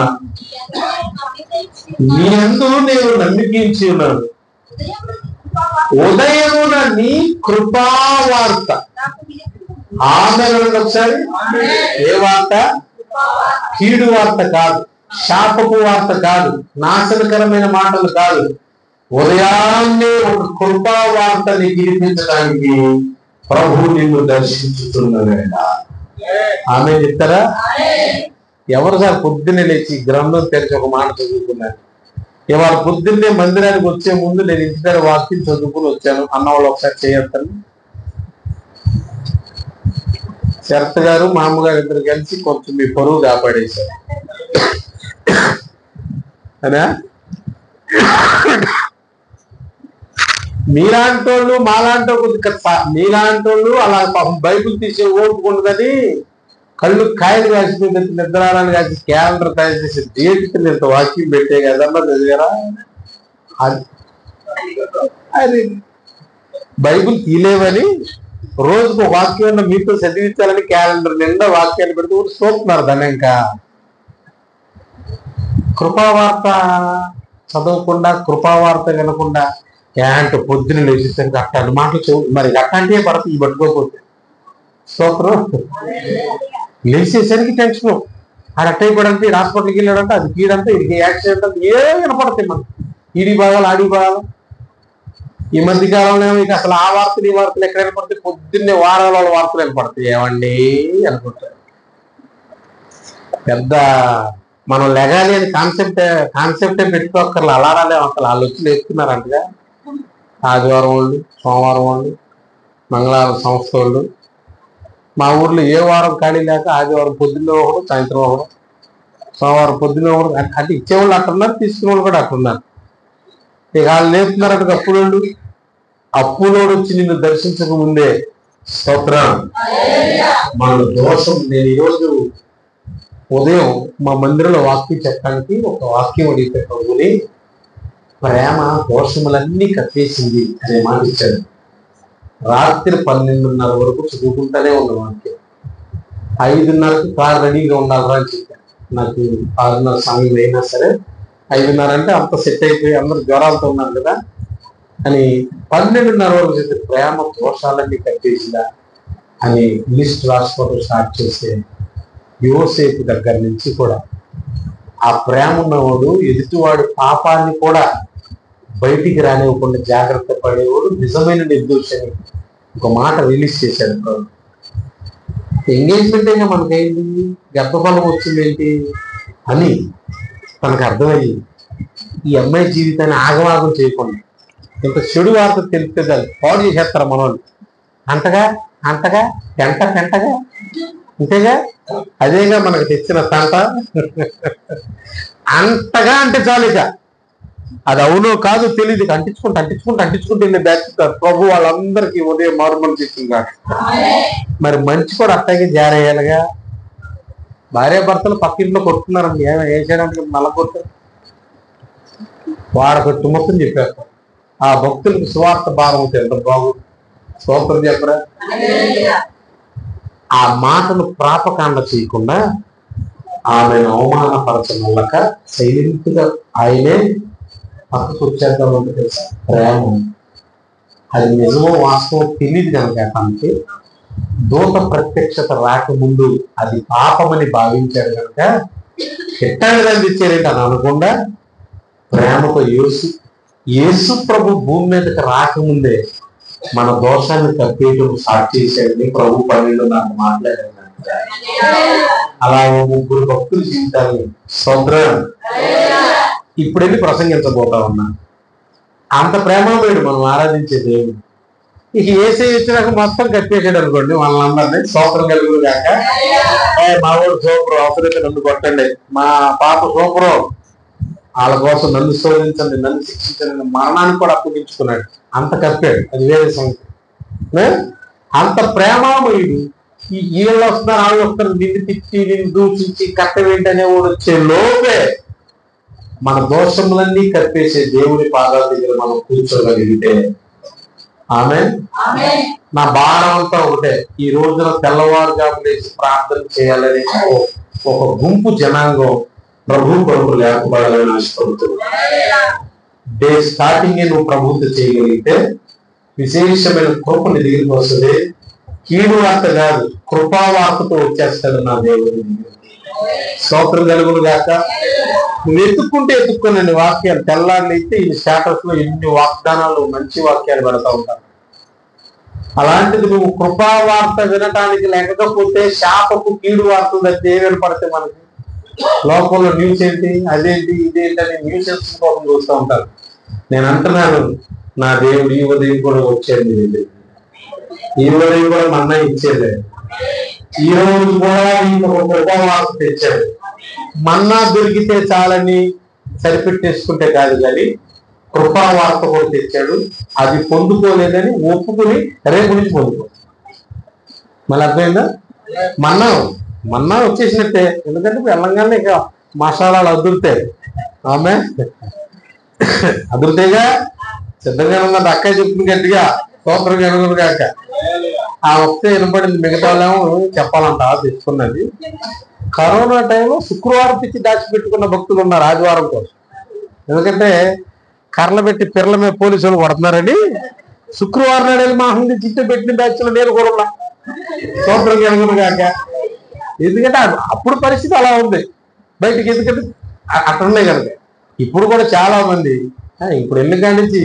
నీ యందు నేను నమ్మికించి ఉన్నాను, ఉదయమున నీ కృపావార్త. ఆమె ఒకసారి. ఏ వార్త? కీడు వార్త కాదు, శాపపు వార్త కాదు, నాశనకరమైన మాటలు కాదు. ఉదయాన్నే ఒక కృపా వార్తని వినిపించడానికి ప్రభు నిన్ను దర్శించుతున్నవేళ. ఆమె చెప్తారా? ఎవరు సార్ పొద్దున్నే లేచి గ్రంథం తెరిచి ఒక మాట చదువుకున్నారు? ఇవాళ పొద్దున్నే మందిరానికి వచ్చే ముందు నేను ఇంటి దగ్గర వాక్యం చదువుకుని వచ్చాను అన్న వాళ్ళు ఒకసారి చేయొద్దని. శరత్ గారు మా అమ్మగారు ఇద్దరు కలిసి కొంచెం మీ పరువు కాపాడేశారు అనా? మీలాంటోళ్ళు మాలాంటో మీలాంటోళ్ళు అలా బైబుల్ తీసే ఓపుకుంటుందని కళ్ళు కాయలు కాసిపోయి నిద్రాలను కాసి క్యాలెండర్ తయారు చేసి డేట్ ఇంత వాక్యం పెట్టే కదమ్మా చదివారా? అది బైబుల్ తీలేవని రోజుకు వాక్యం మీతో చదివించాలని క్యాలెండర్ నిండా వాక్యాలు పెడితే ఊరు చూస్తున్నారు. దాన్ని ఇంకా కృపావార్త చదవకుండా, కృపావార్త వినకుండా ఏంటో పొద్దున లేచేసరికి అట్టాడు మాటలు మరి అట్లాంటివే పడతాయి. ఈ పట్టుకోకపోతే స్తోత్రం. లేచేసరికి టెన్షన్, అది అట్టయిపోవడానికి హాస్పిటల్కి వెళ్ళాడంటే అది కీడంతా, ఇది యాక్సిడెంట్ అంటే ఏ వినపడతాయి మనకి. ఈడి భాగాలు ఆడి భాగాలు. ఈ మధ్య కాలంలో ఇక అసలు ఆ వార్తలు ఈ వార్తలు ఎక్కడ వినపడతాయి? పొద్దున్నే వారాల వార్తలు వినపడతాయి. ఏమండి అనుకుంటారు. పెద్ద మనం లెగాలి అని కాన్సెప్టే పెట్టుకోక్కర్లే. అలారాలే అసలు వాళ్ళు వచ్చి లేపుతున్నారంటగా. ఆదివారం వాళ్ళు, సోమవారం వాళ్ళు, మంగళవారం సంస్థ వాళ్ళు. మా ఊర్లో ఏ వారం ఖాళీ లేక ఆదివారం పొద్దున్న ఒకడు, సాయంత్రం ఒకడు, సోమవారం పొద్దున్న ఒకడు. అంటే ఇచ్చేవాళ్ళు అట్టున్నారు, తీసుకునే వాళ్ళు కూడా అట్టున్నారు. ఇక వాళ్ళు లేపుతున్నారంట అప్పులోడు. అప్పులోడు వచ్చి నిన్ను దర్శించక ముందే స్తోత్రం. మన దోషం. నేను ఈరోజు ఉదయం మా మందిరంలో వాక్యం చెప్పడానికి ఒక వాక్యం అడిగితే ప్రభుని ప్రేమ దోషములన్నీ కట్టేసింది అనే మాట ఇచ్చాడు. రాత్రి 12:30 వరకు చదువుకుంటానే ఉన్న వాక్యం. 5:30కి కారు రెడీగా ఉండాలరా అని చెప్పాను. నాకు 6:30 సమయం అయినా సరే 5:30 అంటే అంత సెట్ అయిపోయి అందరూ జ్వరాలతో ఉన్నారు కదా అని 12:30 వరకు చెప్తే ప్రేమ దోషాలన్నీ కట్టేసిందా అని లిస్ట్ రాసుకోవడం స్టార్ట్ చేస్తే యోసేపు దగ్గర నుంచి కూడా ఆ ప్రేమ ఉన్నవాడు ఎదుటివాడు పాపాన్ని కూడా బయటికి రానివ్వకుండా జాగ్రత్త పడేవాడు నిజమైన నిర్దోషి అని ఒక మాట రిలీజ్ చేశాడు ప్రభు. ఎంగేజ్మెంట్ అయినా మనకేంటి, గర్భఫలం వచ్చింది ఏంటి అని మనకు అర్థమయ్యి ఈ అమ్మాయి జీవితాన్ని ఆగమాగం చేయకుండా ఇంత చెడు వార్త తెలిపితే చాలు పాడు చేసేస్తారు మనోళ్ళు. అంతగా అంతగా పెంటగా అంతేగా, అదేగా మనకు తెచ్చిన తంట. అంతగా అంటే చాలు, ఇక అది అవునో కాదు తెలియదు, అంటించుకుంటూ వెళ్ళి దాచుతారు. ప్రభు వాళ్ళందరికీ ఉదయం మారుమని చేసింది. మరి మంచి కూడా అట్టగే జారేయాలిగా. భార్యాభర్తలు పక్కింట్లో కొట్టుకున్నారండి, ఏం చేయడానికి నల్ల కొట్టు వాడకొట్టు మొత్తం చెప్పేస్తారు. ఆ భక్తులకు సువార్త భారం అవుతాయి. ఎంత బాగుంది, స్తోత్రం చెప్పరా. ఆ మాటను ప్రాపకాండ చేయకుండా ఆమెను అవమానపరచనల్లక సైలెంట్ గా ఆయనే పక్కకు వచ్చేద్దామంటే తెలుసా ప్రేమ. అది నిజమో వాస్తవం తెలియదు కనుక అతనికి దూత ప్రత్యక్షత రాకముందు అది పాపమని భావించాడు కనుక ఎట్టాగా తెచ్చారేంటి అని అనకుండా ప్రేమతో యేసు ప్రభు భూమి మీదకి రాకముందే మన దోషాన్ని కప్పేయటం స్టార్ట్ చేశాడని ప్రభు 12 నాకు మాట్లాడాడు. అలా 3 భక్తుల జీవితాన్ని స్తోత్రం ఇప్పుడు వెళ్ళి ప్రసంగించబోతా ఉన్నా. అంత ప్రేమమేడు మనం ఆరాధించే దేవుడు. ఇక ఏసై వచ్చినాక మొత్తం కప్పేసాడు అనుకోండి వాళ్ళందరినీ. స్తోత్రం కలుగురు కాక. మా వాడు సూపరు, అవసరమైతే నన్ను కొట్టండి, మా పాప సూపరు, వాళ్ళ కోసం నన్ను శోధించండి, నన్ను శిక్షించండి, మరణాన్ని కూడా అప్పగించుకున్నాడు. అంత కప్పాడు, అది వేరే సంగతి. అంత ప్రేమామయుడు. ఈ వీళ్ళు వస్తున్నారు, వాళ్ళు వస్తారు, నిన్ను తిట్టి నిన్ను దూషించి కట్టవేంటి అనేవాడు వచ్చే లోపే మన దోషములన్నీ కప్పేసే దేవుడి పాదాల దగ్గర మనం కూర్చోగలిగితే ఆమె నా భారం అంతా ఒకటే. ఈ రోజున తెల్లవారుజాము లేచి ప్రార్థన చేయాలని ఒక గుంపు జనాంగం ప్రభు కొరకు లేకపోవాలని ఆశపడుతుంది. డే స్టార్టింగ్ నువ్వు ప్రభుత్వం చేయగలిగితే విశేషమైన కృప నీ దగ్గరికి వస్తుంది. కీడు వార్త కాదు, కృపావార్తతో వచ్చేస్తాడు నా దేవుడి. స్తోత్రం కలుగును గాక. నువ్వు ఎత్తుక్కోనండి వాక్యాలు. తెల్లారులు అయితే ఈ స్టేటస్ లో ఎన్ని వాగ్దానాలు, మంచి వాక్యాలు పెడతా ఉంటారు. అలాంటిది నువ్వు కృపావార్త వినటానికి లేకపోతే శాపపు కీడు వార్తలు తప్పితే ఏ వినపడితే మనకి లోకంలో న్యూస్ ఏంటి, అదేంటి, ఇదేంటి అని న్యూస్ కోసం చూస్తూ ఉంటారు. నేను అంటున్నాను, నా దేవుడు ఈ ఉదయం కూడా వచ్చేది, ఈ ఉదయం కూడా మన్నా ఇచ్చేది. ఈ రోజు కూడా ఇంకొక కృపావార్త తెచ్చాడు. మన్నా దొరికితే చాలని సరిపెట్టేసుకుంటే కాదు కానీ కృపావార్త కూడా తెచ్చాడు. అది పొందుకోలేదని ఒప్పుకుని రేపు నుంచి పొందుకో. మళ్ళీ అర్థమైందా? మన్నా వచ్చేసినట్టే. ఎందుకంటే వెళ్ళంగానే ఇక మసాలాలు అదురుతాయి. ఆమె అదురుతాయిగా, సిద్ధంగా ఉందంటే అక్కయ్య చెప్తుంది గట్టిగా, స్తోత్రం ఎనుగురు కాక. ఆ వస్తే వినపడింది, మిగతా వాళ్ళేమో చెప్పాలంట తెచ్చుకున్నది. కరోనా టైంలో శుక్రవారం తెచ్చి దాచిపెట్టుకున్న భక్తులు ఉన్నారు ఆదివారం కోసం. ఎందుకంటే కర్రలు పెట్టి పిర్రల మీద పోలీసులు కొడుతున్నారని శుక్రవారం నాడు మా హంది చిట్టు పెట్టిన బ్యాచ్లో నేను కూడా ఉన్నా. స్తోత్రం ఎనుగురు కాక. ఎందుకంటే అప్పుడు పరిస్థితి అలా ఉంది బయటికి. ఎందుకంటే అట్లున్నాయి కనుక ఇప్పుడు కూడా చాలా మంది ఇప్పుడు ఎన్ని గంటల నుంచి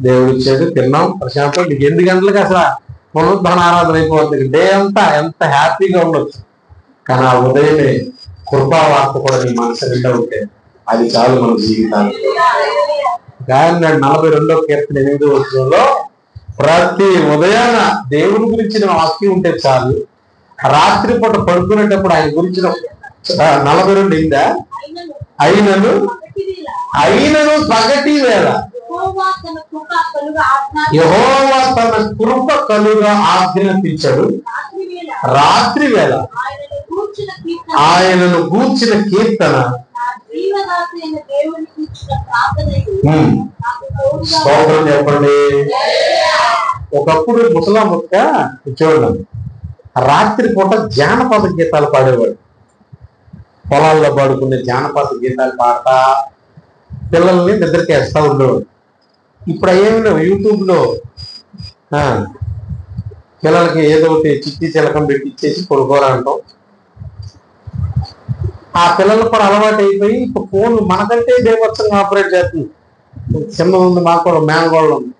దేవుడు ఇచ్చాడు, తిన్నాం ప్రశాంతం. నీకు 8 గంటలకు అసలు పునరుద్ధరణ ఆరాధన అయిపోతుంది. డే అంతా ఎంత హ్యాపీగా ఉండొచ్చు. కానీ ఆ ఉదయమే కృపావార్త కూడా నీ మనసు నిండా ఉంటే అది చాలు మన జీవితానికి. కానీ 42వ కీర్తన 8వ వచనంలో ప్రతి ఉదయాన దేవుని గురించిన వాక్యం ఉంటే చాలు. రాత్రి పూట పడుకునేటప్పుడు ఆయన గురించిన 42 అయిందా? అయినను పగటి వేళ యెహోవా తన కృప కలుగా ఆజ్ఞాపించాడు. రాత్రి వేళ ఆయనను గూర్చిన కీర్తన స్తోత్రం చెప్పండి. ఒకప్పుడు ముసలాముక్క చూడండి, రాత్రి పూట జానపద గీతాలు పాడేవాడు. పొలాల్లో పాడుకునే జానపద గీతాలు పాడతా పిల్లల్ని నిద్రకేస్తా ఉండేవాడు. ఇప్పుడు ఏమి యూట్యూబ్ లో పిల్లలకి ఏదో ఒకటి చిట్టి చిలకం పెట్టి ఇచ్చేసి పడుకోరా అంటాం. ఆ పిల్లలకు కూడా అలవాటు అయిపోయి ఇప్పుడు ఫోన్ మనకంటే దేవత్సంగా ఆపరేట్ చేస్తుంది. చిన్నది ఉంది, మాకు కూడా మేనగోళ్ళు ఉంది.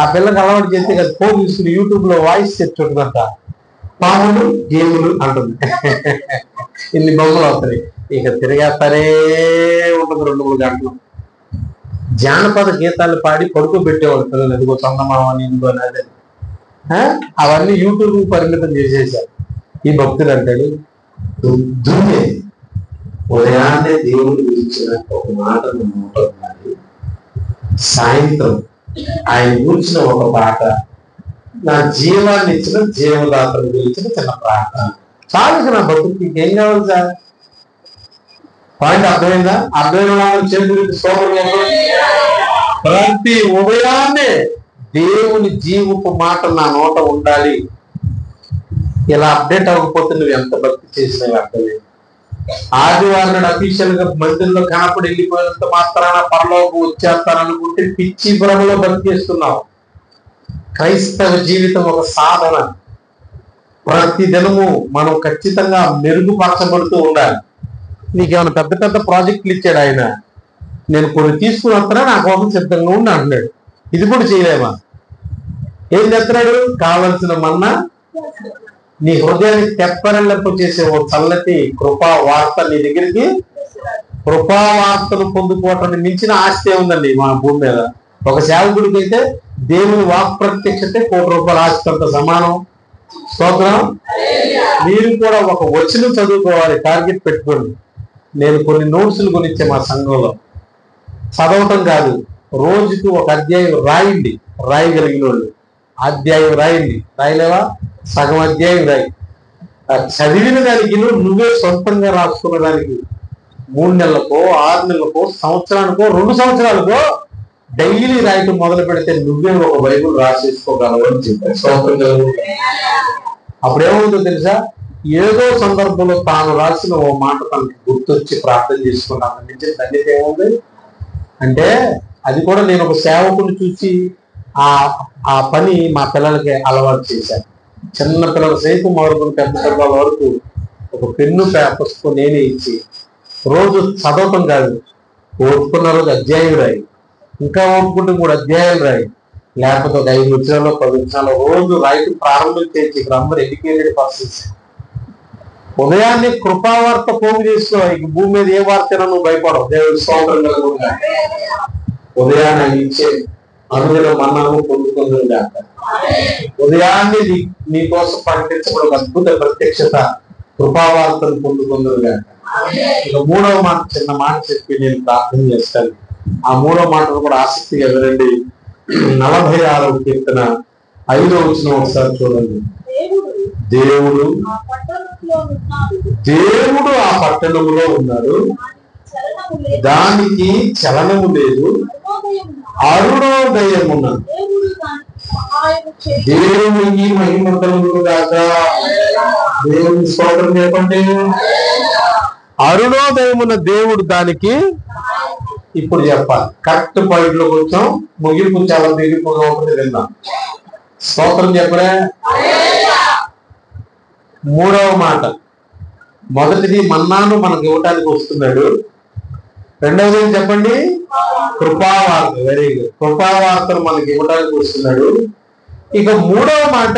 ఆ పిల్లకి అలవాటు చేస్తే కదా ఫోన్ తీసుకుని యూట్యూబ్ లో వాయిస్ చెప్తుంటుందంట, పాములు గేములు అంటుంది. ఇన్ని బొమ్మలు అవుతాయి, ఇక తిరిగేస్తారే ఉంటుంది 2-3 గంటలు. జానపద గీతాలు పాడి పడుకోబెట్టేవాళ్ళు పిల్లలు, ఎదుగో చందమామని ఇందులో అదే. అవన్నీ యూట్యూబ్ పరిమితం చేసేసారు. ఈ భక్తులు అంటాడు, దున్నే ఉదయాన్నే దేవుడు గురించిన ఒక మాట ఉండాలి, సాయంత్రం ఆయన గురించిన ఒక పాట, నా జీవాన్ని ఇచ్చిన జీవదాతను గురించిన చిన్న ప్రార్థన చాలు నా బతుకు. ఇంకేం కావాలి సార్? పాయింట్ అర్థమైందా? అర్థమైన ప్రతి ఉదయాన్నే దేవుని జీవపు మాట నా నోట ఉండాలి. ఇలా అప్డేట్ అవ్వకపోతే నువ్వు ఎంత భక్తి చేసినా అర్థలేదు. ఆదివారం నాడు అఫీషియల్ గా మందిరంలో కనపడి వెళ్ళిపోయినంత మాత్రాన పరలోకి వచ్చేస్తాననుకుంటే పిచ్చి భ్రమలో భక్తి చేస్తున్నావు. క్రైస్తవ జీవితం ఒక సాధన. ప్రతి దినము మనం ఖచ్చితంగా మెరుగుపరచబడుతూ ఉండాలి. నీకేమైనా పెద్ద పెద్ద ప్రాజెక్టులు ఇచ్చాడు ఆయన, నేను కొన్ని తీసుకుని వస్తున్నా, నా కోసం సిద్ధంగా ఉండి అంటున్నాడు. ఇది కూడా చేయలేమా? ఏం చెప్తున్నాడు? కావలసిన మన్నా నీ హృదయాన్ని తెప్పరెళ్ళపు చేసే ఓ చల్లటి కృపా వార్త నీ దగ్గరికి. కృపా వార్తను పొందుకోవటానికి మించిన ఆస్తి ఉందండి మన భూమి మీద. ఒక సేవకుడికి అయితే దేవుని వాక్ ప్రత్యక్షతే ₹1,00,00,000 ఆస్తితో సమానం. స్తోత్రం. మీరు కూడా ఒక వచనం చదువుకోవాలి, టార్గెట్ పెట్టుకోండి. నేను కొన్ని నోట్స్లు గురించి మా సంఘంలో చదవటం కాదు, రోజుకు ఒక అధ్యాయం రాయండి. రాయగలిగిన వాళ్ళు అధ్యాయం రాయండి. రాయలేవా? సగం అధ్యాయం రాయి. చదివిన దానికి నువ్వే సొంతంగా రాసుకున్న దానికి 3 నెలలకో 6 నెలలకో సంవత్సరానికో 2 సంవత్సరాలకో డైలీ రాయటం మొదలు పెడితే నువ్వే ఒక బైబుల్ రాసేసుకోగలవు అని చెప్పారు. అప్పుడేమవుతుందో తెలుసా? ఏదో సందర్భంలో తాను రాసిన ఓ మాట తనకి గుర్తొచ్చి ప్రార్థన చేసుకున్నాను నుంచి ధన్యత ఏముంది అంటే, అది కూడా నేను ఒక సేవకుని చూసి ఆ పని మా పిల్లలకి అలవాటు చేశాను. చిన్న పిల్లల సైపు మొదలుకొని పెద్ద పిల్లల వరకు ఒక పెన్ను పుస్తకం నేనే ఇచ్చి రోజు చదవటం కాదు, ఓపుకున్న రోజు అధ్యాయం రాయి, ఇంకా ఓపుకుంటే 3 అధ్యాయాలు రాయి, లేకపోతే ఒక 5 నిమిషాలు 10 నిమిషాలు రోజు రాయటం ప్రారంభం చేసి ఇక్కడ అందరూ ఎడ్యుకేటెడ్ పర్సన్స్. ఉదయాన్నే కృపావార్త పోగు చేసుకో. ఇక భూమి మీద ఏ వార్తైనా నువ్వు భయపడవు. దేవుడి స్తోత్రం కలుగుతుంది. ఉదయాన్నే ఇచ్చే అనుదిన మన్నాను పొందుకుందా. ఉదయాన్నే నీకోసం ప్రకటించబడి ఒక అద్భుత ప్రత్యక్షత కృపావార్తను పొందుకుందుగా. ఇక 3వ మాట, చిన్న మాట చెప్పి నేను ప్రార్థన చేస్తాను. ఆ 3వ మాటను కూడా ఆసక్తిగా వినండి. 46వ కీర్తన 5వ వచనం ఒకసారి చూడండి. దేవుడు ఆ పట్టణంలో ఉన్నాడు, దానికి చలనము లేదు, అరుణోదయమున్నది. దేవునికి మహిమంతములు దాకా. దేవుని స్తోత్రం చెప్పండి. అరుణోదయమున్న దేవుడు దానికి. ఇప్పుడు చెప్పాలి, కరెక్ట్ పాయింట్ లో కొంచెం ముగింపు చాలా దిగిపోగా ఉంటుంది. విందాం. స్తోత్రం చెప్పలే. 3వ మాట, మొదటిది మన్నాను మనకు ఇవ్వటానికి వస్తున్నాడు. 2వది చెప్పండి, కృపావార్త. Very good. కృపావార్తను మనకి ఇవ్వడానికి వస్తున్నాడు. ఇక 3వ మాట,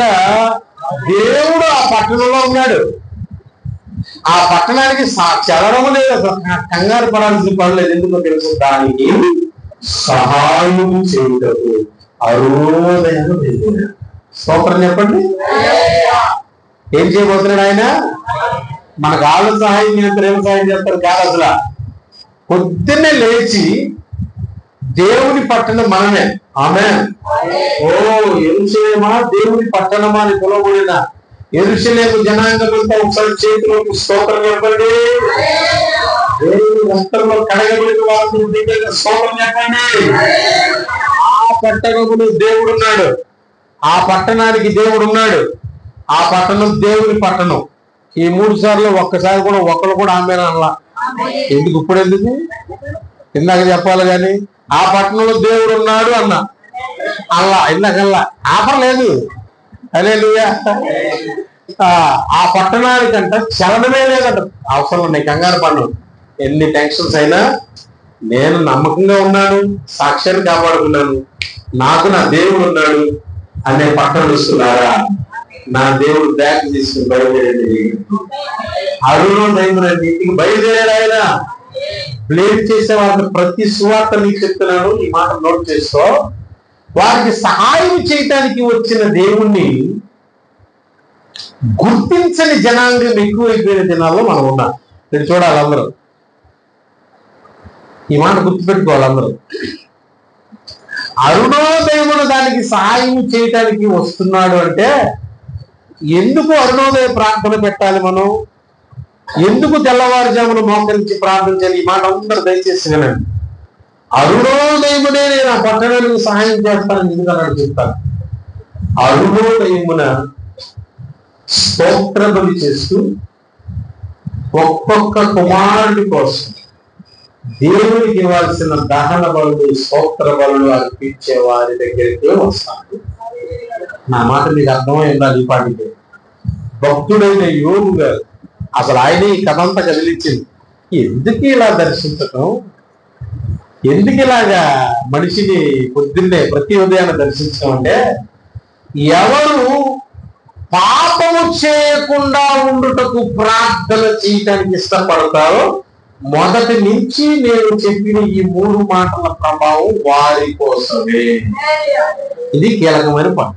దేవుడు ఆ పట్టణంలో ఉన్నాడు. ఆ పట్టణానికి చలనము లేదు, కంగారు పడాల్సిన పడలేదు. ఎందుకో తెలుసు, దానికి సహాయం చేయుటకు అరుణోదయం. స్తోత్రం చెప్పండి. ఏం చేయబోతున్నాడు ఆయన? మనకు ఆళ్ళ సహాయం చేస్తారు, ఏం సహాయం చేస్తారు కాదు. అసలు పొద్దున్నే లేచి దేవుని పట్టణం మనమే. ఆమేన్. ఓ యెరూషలేమా, దేవుని పట్టణమా అని పిలువబడిన యెరూషలేము జనాంగమంతా ఒకసారి చేతిలోకి స్తోత్రం చెప్పండి. దేవుని రక్తంలో కడగబడిన వారిని దగ్గర స్తోత్రం చెప్పండి. ఆ పట్టణమును దేవుడున్నాడు, ఆ పట్టణానికి దేవుడున్నాడు, ఆ పట్టణం దేవుని పట్టణం. ఈ 3 సార్లు ఒక్కసారి కూడా ఒక్కరు కూడా ఆమెను అనలా. ఎందుకు? ఇప్పుడు ఎందుకు? ఇందాక చెప్పాలి కానీ ఆ పట్టణంలో దేవుడు ఉన్నాడు అన్నా. అల్లా ఇందాకల్లా ఆఫర్ లేదు. హల్లెలూయా. ఆ పట్టణానికంట చలనమే లేదంట. అవసరం ఉన్నాయి, కంగారు పన్ను. ఎన్ని టెన్షన్స్ అయినా నేను నమ్మకంగా ఉన్నాను, సాక్ష్యాన్ని కాపాడుకున్నాను, నాకు నా దేవుడు ఉన్నాడు అనే పట్టణ వస్తున్నారా, నా దేవుడు బ్యాగ్ తీసుకుని బయలుదేరండి. అరుణోదయమున ఇంటికి బయలుదేరాడు ఆయన. ప్లేట్ చేసే వాళ్ళకి ప్రతి సువార్త నీకు చెప్తున్నాను, ఈ మాట నోట్ చేసుకో. వారికి సహాయం చేయటానికి వచ్చిన దేవుణ్ణి గుర్తించని జనాంగం ఎక్కువైపోయిన దినాల్లో మనం ఉన్నాం. మీరు చూడాలి, అందరూ ఈ మాట గుర్తుపెట్టుకోవాలి. అందరూ అరుణోదయమున దానికి సహాయం చేయటానికి వస్తున్నాడు అంటే ఎందుకు అరుణోదయ ప్రార్థన పెట్టాలి? మనం ఎందుకు తెల్లవారుజామున మోకరించి ప్రార్థించాలి? ఈ మాట అందరూ దయచేసి వినండి. అరుణోదయమునే నేను ఆ పట్టణానికి సహాయం చేస్తానని ఎందుకన్నాడు చెప్తాను. అరుణోదయమున స్తోత్ర బలి చేస్తూ ఒక్కొక్క కుమారుడి కోసం దేవునికి ఇవ్వాల్సిన దహన బలులు, స్తోత్ర బలులు అర్పించే వారి దగ్గరికే వస్తాను. నా మాట మీకు అర్థమై ఉండాలి. ఈ పాటికి భక్తుడైన యోగు గారు అసలు ఆయన ఈ కథ అంతా కదిలించింది. ఎందుకు ఇలా దర్శించటం, ఎందుకు ఇలాగా మనిషిని పొద్దున్నే ప్రతి ఉదయాన్ని దర్శించడం అంటే, ఎవరు పాపము చేయకుండా ఉండుటకు ప్రార్థన చేయటానికి ఇష్టపడతారో మొదటి నుంచి నేను చెప్పిన ఈ 3 మాటల ప్రభావం వారి కోసమే. ఇది కీలకమైన పని.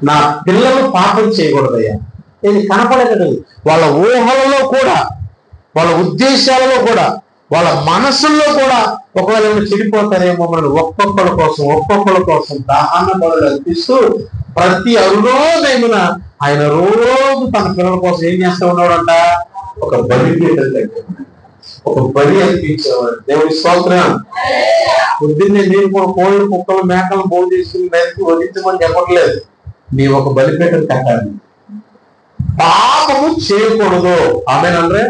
నా పిల్లలు పాపం చేయకూడదయ్యా, ఇది కనపడదు. వాళ్ళ ఊహలలో కూడా, వాళ్ళ ఉద్దేశాలలో కూడా, వాళ్ళ మనసుల్లో కూడా ఒకవేళ చెడిపోతారేమో మనం ఒక్కొక్కళ్ళ కోసం దహన బలులు అర్పిస్తూ ప్రతి అరుణోదయమున ఆయన రోజు తన పిల్లల కోసం ఏం చేస్తూ ఉన్నాడంట? ఒక బలి ఒక బలి అర్పించేవాడు. దేవుడి స్తోత్రం. పొద్దున్నే నేను కూడా కోళ్ళు, కుక్కలు, మేకలు బోల్ చేసుకుని దానికి వదిలించమని చెప్పట్లేదు. నీ ఒక బలిపీఠం కట్టాలి. పాపము చేయకూడదు. ఆమేనంటే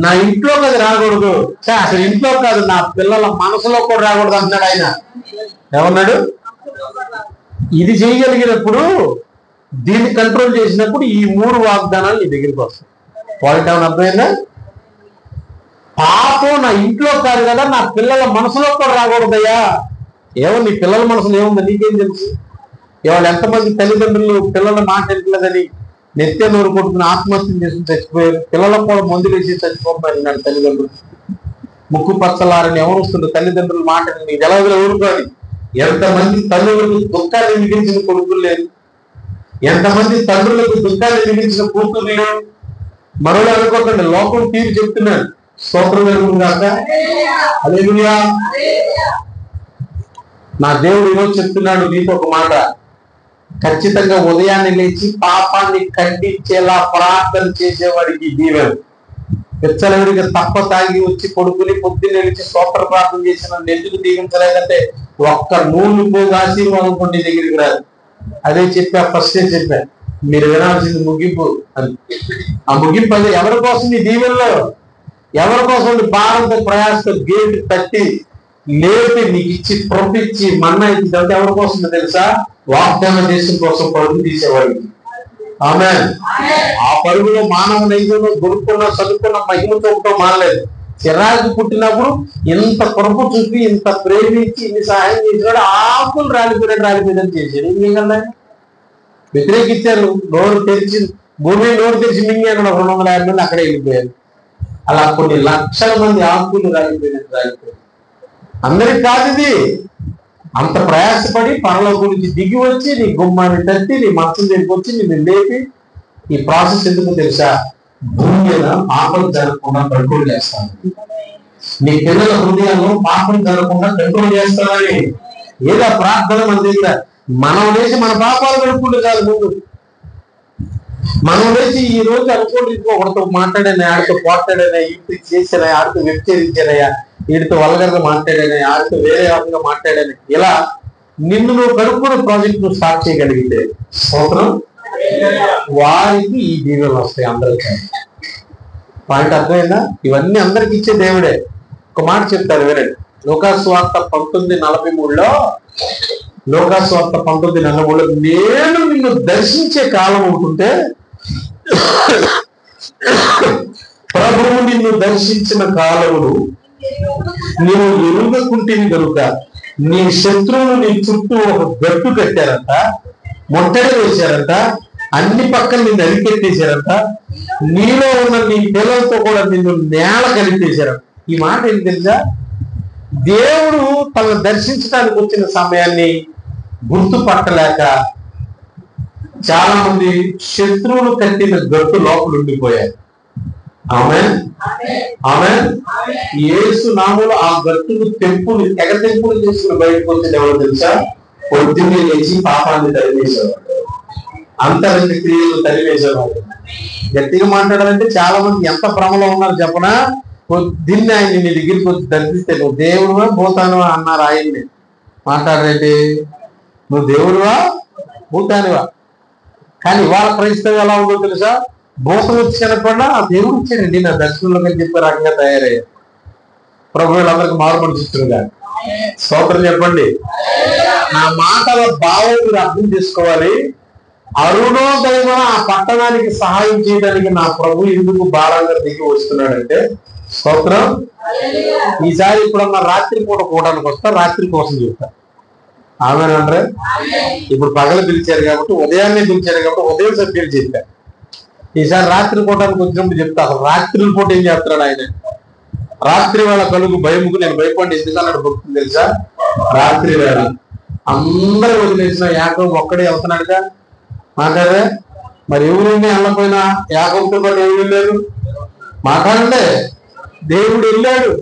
నా ఇంట్లోకి అది రాకూడదు. అసలు ఇంట్లో కాదు, నా పిల్లల మనసులో కూడా రాకూడదు అంటున్నాడు ఆయన. ఏమన్నాడు? ఇది చేయగలిగినప్పుడు, దీన్ని కంట్రోల్ చేసినప్పుడు ఈ 3 వాగ్దానాలు నీ దగ్గరికి వస్తాయి. వాళ్ళకి ఏమైనా అర్థమైందా? పాపం నా ఇంట్లో కాదు కదా, నా పిల్లల మనసులో కూడా రాకూడదయ్యా. ఏమో నీ పిల్లల మనసులో ఏముందో నీకేం తెలుసు? ఇవాళ ఎంతమంది తల్లిదండ్రులు పిల్లల మాట వినట్లేదని నెత్తే నోరు కొట్టుకుని ఆత్మహత్య చేసుకుని చచ్చిపోయారు. పిల్లలకు కూడా మందులు వేసి చచ్చిపోతున్నాడు తల్లిదండ్రులు. ముక్కు పచ్చలారని ఎవరు వస్తుండ్రు? తల్లిదండ్రుల మాట నీకు ఎలా ఊరుకోవాలి. ఎంతమంది తల్లులకు దుఃఖాన్ని మిగిలించిన కొడుకులు లేరు, ఎంతమంది తండ్రులకు దుఃఖాన్ని మిగిలించిన కూతురు లేరు. మరోలా అనుకోకండి, లోకం తీరు చెప్తున్నాడు. స్తోత్రం జరుగుతుందాక. హల్లెలూయా. నా దేవుడు ఈరోజు చెప్తున్నాడు నీకు ఒక మాట. ఖచ్చితంగా ఉదయాన్నే లేచి పాపాన్ని ఖండించేలా ప్రార్థన చేసేవాడికి దీవెన. విచ్చలవిడిగా తప్ప తాగి వచ్చి కొడుకుని పొద్దున్న నిలిచి స్తోత్ర ప్రార్థన చేసిన ఎందుకు దీవించలేదంటే ఒక్క నూనె పోగు ఆశీర్వాదం కొన్ని దగ్గరికి రాదు. అదే ఫస్ట్ చెప్పా, మీరు వినాల్సింది ముగింపు అని. ఆ ముగింపు అదే. ఎవరి కోసం నీ దీవెనలో, ఎవరి కోసం భారంతో ప్రయాసతో గేటు తట్టి లేపి నీకు ఇచ్చి పంపించి మన్నా ఇచ్చిందంటే ఎవరి కోసం తెలుసా? వాగ్దాన దేశం కోసం పరుగు తీసేవాడికి. ఆమేన్. ఆ పరుగులో మానవ నైజంలో దొరుకున్న చదువుకున్న మహిమతో ఉండటం మానలేదు. చిరాకు పుట్టినప్పుడు ఇంత కొరకు చూపి, ఇంత ప్రేమించి, ఇన్ని సహాయం చేసినాడు. ఆకులు రాలిపోయినట్టు చేశాడు. ఏం చేయగలరా? వ్యతిరేకించారు. నోరు తెరిచి భూమి నోరు తెరిచి మింగాడు. 250 మంది అక్కడే వెళ్ళిపోయారు. అలా కొన్ని లక్షల మంది ఆకులు రాలిపోయారు. అందరికి కాదు ఇది. అంత ప్రయాసపడి పరలోకం నుంచి దిగి వచ్చి నీ గుమ్మాన్ని తట్టి నీ మంచం దగ్గరికి వచ్చి నిన్ను లేపి, ఈ ప్రాసెస్ ఎందుకు తెలుసా? భూమి మీద పాపం జరగకుండా కంట్రోల్ చేస్తాను. నీ పిల్లల హృదయాల్లో పాపం జరగకుండా కంట్రోల్ చేస్తానని ఏదో ప్రార్థన మన దగ్గర. మనం లేచి మన పాపాలు కనుక్కుంటే కాదు. ముందు మనం లేచి ఈ రోజు అనుకోండి, ఒకరితో మాట్లాడాను, ఆడితో పోట్లాడాను, ఇంటికి చేశాను, ఆడితో వ్యక్తీకరించానయ్యా, వీడితో వల్గర్గా మాట్లాడాను, ఆడితో వేరే రకంగా మాట్లాడాను. ఇలా నిన్ను నువ్వు కనుక్కున్న ప్రాజెక్ట్ నువ్వు స్టార్ట్ చేయగలిగితే స్తోత్రం, వారికి ఈ దీవెనలు వస్తాయి. అందరికీ పాయింట్ అర్థమైందా? ఇవన్నీ అందరికి ఇచ్చే దేవుడే. ఒక మాట చెప్తారు వినండి. లోకాసువార్త 19:43లో, లోకాసువార్త 19:43లో నేను నిన్ను దర్శించే కాలం ఉంటుంటే, ప్రభువు నిన్ను దర్శించిన కాలమును నీవు ఎరుగకుంటివి కనుక నీ శత్రువులు నీ చుట్టూ ఒక గట్టు కట్టారంట, ముట్టడి వేశారంట, అన్ని పక్కన నిన్ను అరికెట్టేశారంట, నీలో ఉన్న నీ పిల్లలతో కూడా నిన్ను నేల కలిపేశారంట. ఈ మాట ఏంటి తెలుసా? దేవుడు తనను దర్శించడానికి వచ్చిన సమయాన్ని గుర్తుపట్టలేక చాలా మంది శత్రువులు కట్టిన గట్టు లోపల ఉండిపోయారు. ఆమేన్, ఆమేన్. యేసు నామములో ఆ గట్టును తెంపులు తెంపులు చేసుకుని బయటకు వచ్చింది ఎవరో తెలుసా? పొద్దున్నే లేచి పాపాన్ని తరివేసేవాడు, అంతరంగ క్రియలు తరివేసేవాడు. గట్టిగా మాట్లాడాలంటే చాలా మంది ఎంత భ్రమలో ఉన్నారు చెప్పనా? పొద్దున్నే ఆయన నీ దగ్గరికి వచ్చి దర్శిస్తే నువ్వు దేవుడువా పోతానువా అన్నారు ఆయన్ని. మాట్లాడరేంటి? నువ్వు దేవుడువా భూతానివా? కానీ ఇవాళ క్రైస్తవం ఎలా ఉందో తెలుసా? భూతం వచ్చి కనపడినా ఆ దేవుడు వచ్చాడండి నా దర్శనంలో అని చెప్పే రకంగా తయారయ్యారు. ప్రభు వీళ్ళందరికీ మారు మనసుగా స్తోత్రం చెప్పండి. నా మాటల భావం మీరు అర్థం చేసుకోవాలి. అరుణోదయం ఆ పట్టణానికి సహాయం చేయడానికి నా ప్రభు ఎందుకు భారంగా దిగి వస్తున్నాడంటే స్తోత్రం. ఈసారి ఇప్పుడన్నా రాత్రి పూట కూడడానికి వస్తా, రాత్రి కోసం చెప్తా. ఆమెనంటే ఇప్పుడు పగలు పిలిచారు కాబట్టి, ఉదయాన్నే పిలిచారు కాబట్టి ఉదయం సభ్యులు చెప్పారు. ఈసారి రాత్రి పూటానికి వచ్చినప్పుడు చెప్తా. అసలు రాత్రి పూట ఏం చేస్తున్నాడు ఆయన? రాత్రి వేళ కలుగు భయముకు నేను భయపడి ఎందుకన్నాడు భక్తులు తెలుసా? రాత్రి వేళ అందరూ వదిలేసిన యాకోబు ఒక్కడే వెళ్తున్నాడుగా. మాట్లాడే మరి ఎవరైనా వెళ్ళకపోయినా యాకోబుతో పాటు ఎవరు వెళ్ళారు? మాట్లాడండి. దేవుడు వెళ్ళాడు.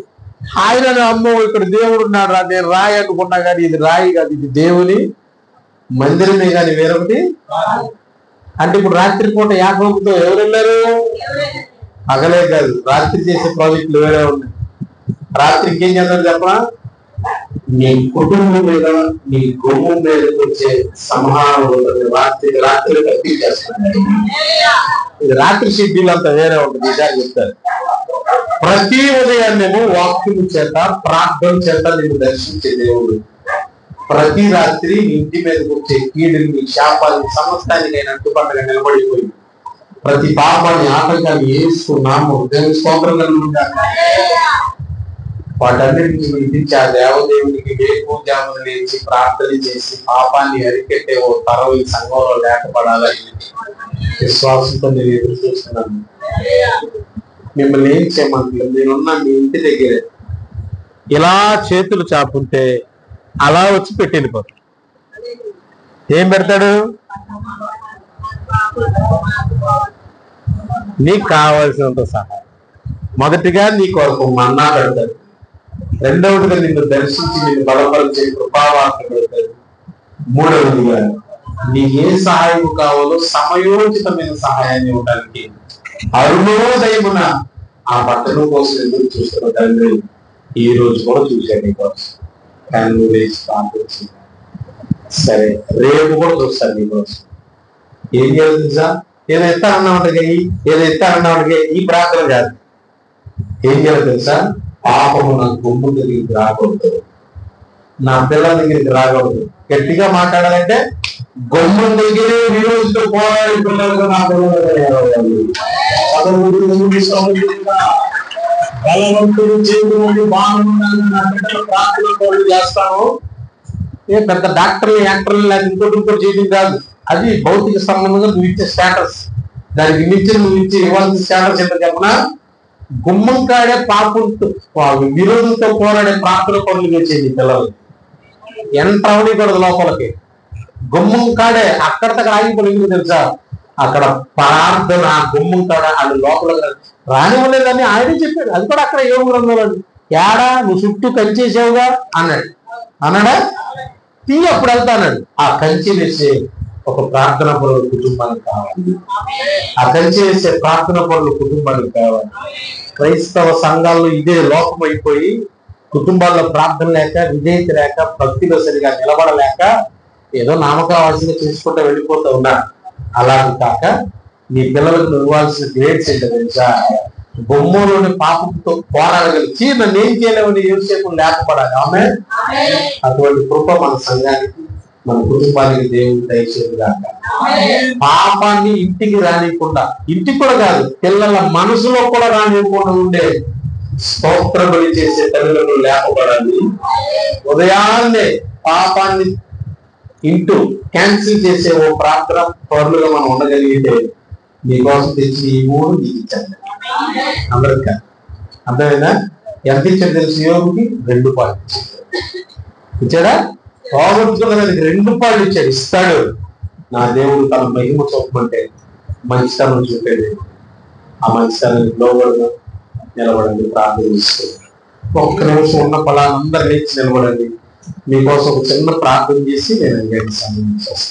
ఆయన అమ్మో ఇక్కడ దేవుడు ఉన్నాడు రా, నేను రాయి అనుకున్నా కానీ ఇది రాయి కాదు, ఇది దేవుని మందిరమే కానీ వేరొకటి. అంటే ఇప్పుడు రాత్రి పూట యాకోబుతో ఎవరు వెళ్ళారు? పగలే కాదు, రాత్రి చేసే ప్రాజెక్టులు వేరే ఉన్నాయి. రాత్రికి ఏం చేద్దాం చెప్పరా? నీ కుటుంబం మీద నీ గుమ్మం మీద వచ్చే సంహారం రాత్రి తప్పించేస్తాను. ఇది రాత్రి షెడ్యూల్ అంతా వేరే ఉంటుంది. ఈసారి చెప్తారు. ప్రతి ఉదయాన్నేమో వాక్యము చేత ప్రార్థన చేత నేను దర్శించే దేవుడు ప్రతి రాత్రి ఇంటి మీదకి వచ్చే కీడుని శాపాన్ని సమస్తానికి ఆయన అంటుపట్టగా నిలబడిపోయి ప్రతి పాపాన్ని ఆటంకాన్ని వేసుకున్నాము. దేవుని స్తోత్రంగా వాటన్నిటిని విధించి ఆ దేవదేవునికి వేకుజామున లేచి ప్రార్థన చేసి పాపాన్ని అరికెట్టే ఓ తరం ఈ సంఘంలో లేకపోడాలని విశ్వాసంతో నేను ఎదురు చూస్తున్నాను. మిమ్మల్ని ఏం చేయమంటలేదు, నేనున్నా మీ ఇంటి దగ్గరే ఇలా చేతులు చాపుంటే అలా వచ్చి పెట్టి వెళ్ళిపోతాడు. ఏం పెడతాడు? నీకు కావాల్సినంత సహాయం. మొదటిగా నీ కొరకు మన్నా పెడతాడు, రెండవదిగా నిన్ను దర్శించి నిన్ను బలపరిచే కృపావార్త పెడతాడు, మూడవదిగా నీకు ఏ సహాయం కావాలో సమయోచితమైన సహాయాన్ని ఇవ్వడానికి అరుణోదయమున ఆ పట్టణం కోసం ఎదురు చూస్తున్న తండ్రి ఈ రోజు కూడా చూశాడు నీకోసం. కానీ నువ్వు లేచి ప్రార్థించి సరే రేపు కూడా చూస్తాను నీకోసం. ఏం చేయాలి తెలుసా? ఏదో ఎత్తానన్నామంటే ఈ ప్రార్థన కాదు. ఏం చేయాలి తెలుసా? పాపము నా గుమ్మం దగ్గరికి రాకూడదు, నా పిల్లల దగ్గరికి రాకూడదు. గట్టిగా మాట్లాడాలంటే గుమ్మం దగ్గరే విరోధితో పోరాడి పిల్లలకు నా బలవంతుడు చేతులు బాగుండాలని నా బిడ్డలు ప్రార్థన చేస్తాను. ఏ పెద్ద డాక్టర్లు యాక్టర్లు లేదా ఇంకోటి చేయడం కాదు. అది భౌతిక సంబంధంగా నువ్వు ఇచ్చే స్టేటస్. దానికి మించి నువ్వు ఇచ్చే ఇవ్వాల్సిన స్టేటస్ ఎంత చెప్పనా? గుమ్మం కాడే పాపులతో విరోధంతో పోరాడే ప్రార్థన పనులు చేసేది పిల్లలు. ఎంత అవనీకూడదు లోపలికి. గుమ్మం కాడే అక్కడికి ఆగిపోయింది తెలుసా? అక్కడ ప్రార్థన గుమ్మం కాడ అది లోపలికి రానివ్వలేదని ఆయనే చెప్పాడు. అది కూడా అక్కడ యోగ గ్రంథంలో ఏడా నువ్వు చుట్టూ కంచేసావుగా అన్నాడా? అప్పుడు వెళ్తాన్నాడు. ఆ కంచి వేసే ఒక ప్రార్థన పరుల కుటుంబానికి కావాలి. ఆ కంచి వేసే ప్రార్థన పరుల కుటుంబానికి కావాలి. క్రైస్తవ సంఘాల్లో ఇదే లోపం అయిపోయి కుటుంబాల్లో ప్రార్థన లేక, విధేయత లేక, భక్తిలో సరిగా నిలబడలేక ఏదో నామకావాల్సింది చేసుకుంటూ వెళ్ళిపోతూ ఉన్నారు. అలాగే కాక నీ పిల్లలకు నువ్వు ఇవ్వాల్సిన గ్రేడ్స్ ఏంటో తెలుసా? బొమ్మలోని పాపంతో పోరాడగలిచి నన్ను ఏం చేయలేమని యోసేపు లేకపోవడానికి ఆమె అటువంటి కృప మన సంఘానికి మన కుటుంబానికి దేవుడు దయచేయగాక. పాపాన్ని ఇంటికి రానియకుండా, ఇంటికి కూడా కాదు పిల్లల మనసులో కూడా రానియకుండా ఉండే స్తోత్ర బలి చేసే తల్లులకు లేపబడాలి. ఉదయాన్నే పాపాన్ని ఇంటూ క్యాన్సిల్ చేసే ఓ ప్రార్థన పరులుగా మనం ఉండగలిగితే నీకోసం తెచ్చి ఈ మూడు నీకు ఇచ్చాను. అందరికీ అర్థమైందా? ఎంత ఇచ్చాడు తెలుసు? యోగుకి 2 పాలు ఇచ్చాడా? పోగొట్టుకున్న దానికి 2 పాలు ఇచ్చాడు. ఇస్తాడు. నా దేవుడు తన మహిమ చూపమంటే మంచితనం చూపేది. ఆ మంచితనానికి లోబడదు. నిలబడండి, ప్రార్థన చేసుకోండి. ఒక్క నిమిషం ఉన్న ఫలానందరూ లేచి నిలబడండి. మీకోసం ఒక చిన్న ప్రార్థన చేసి నేను సమయం చేస్తాను.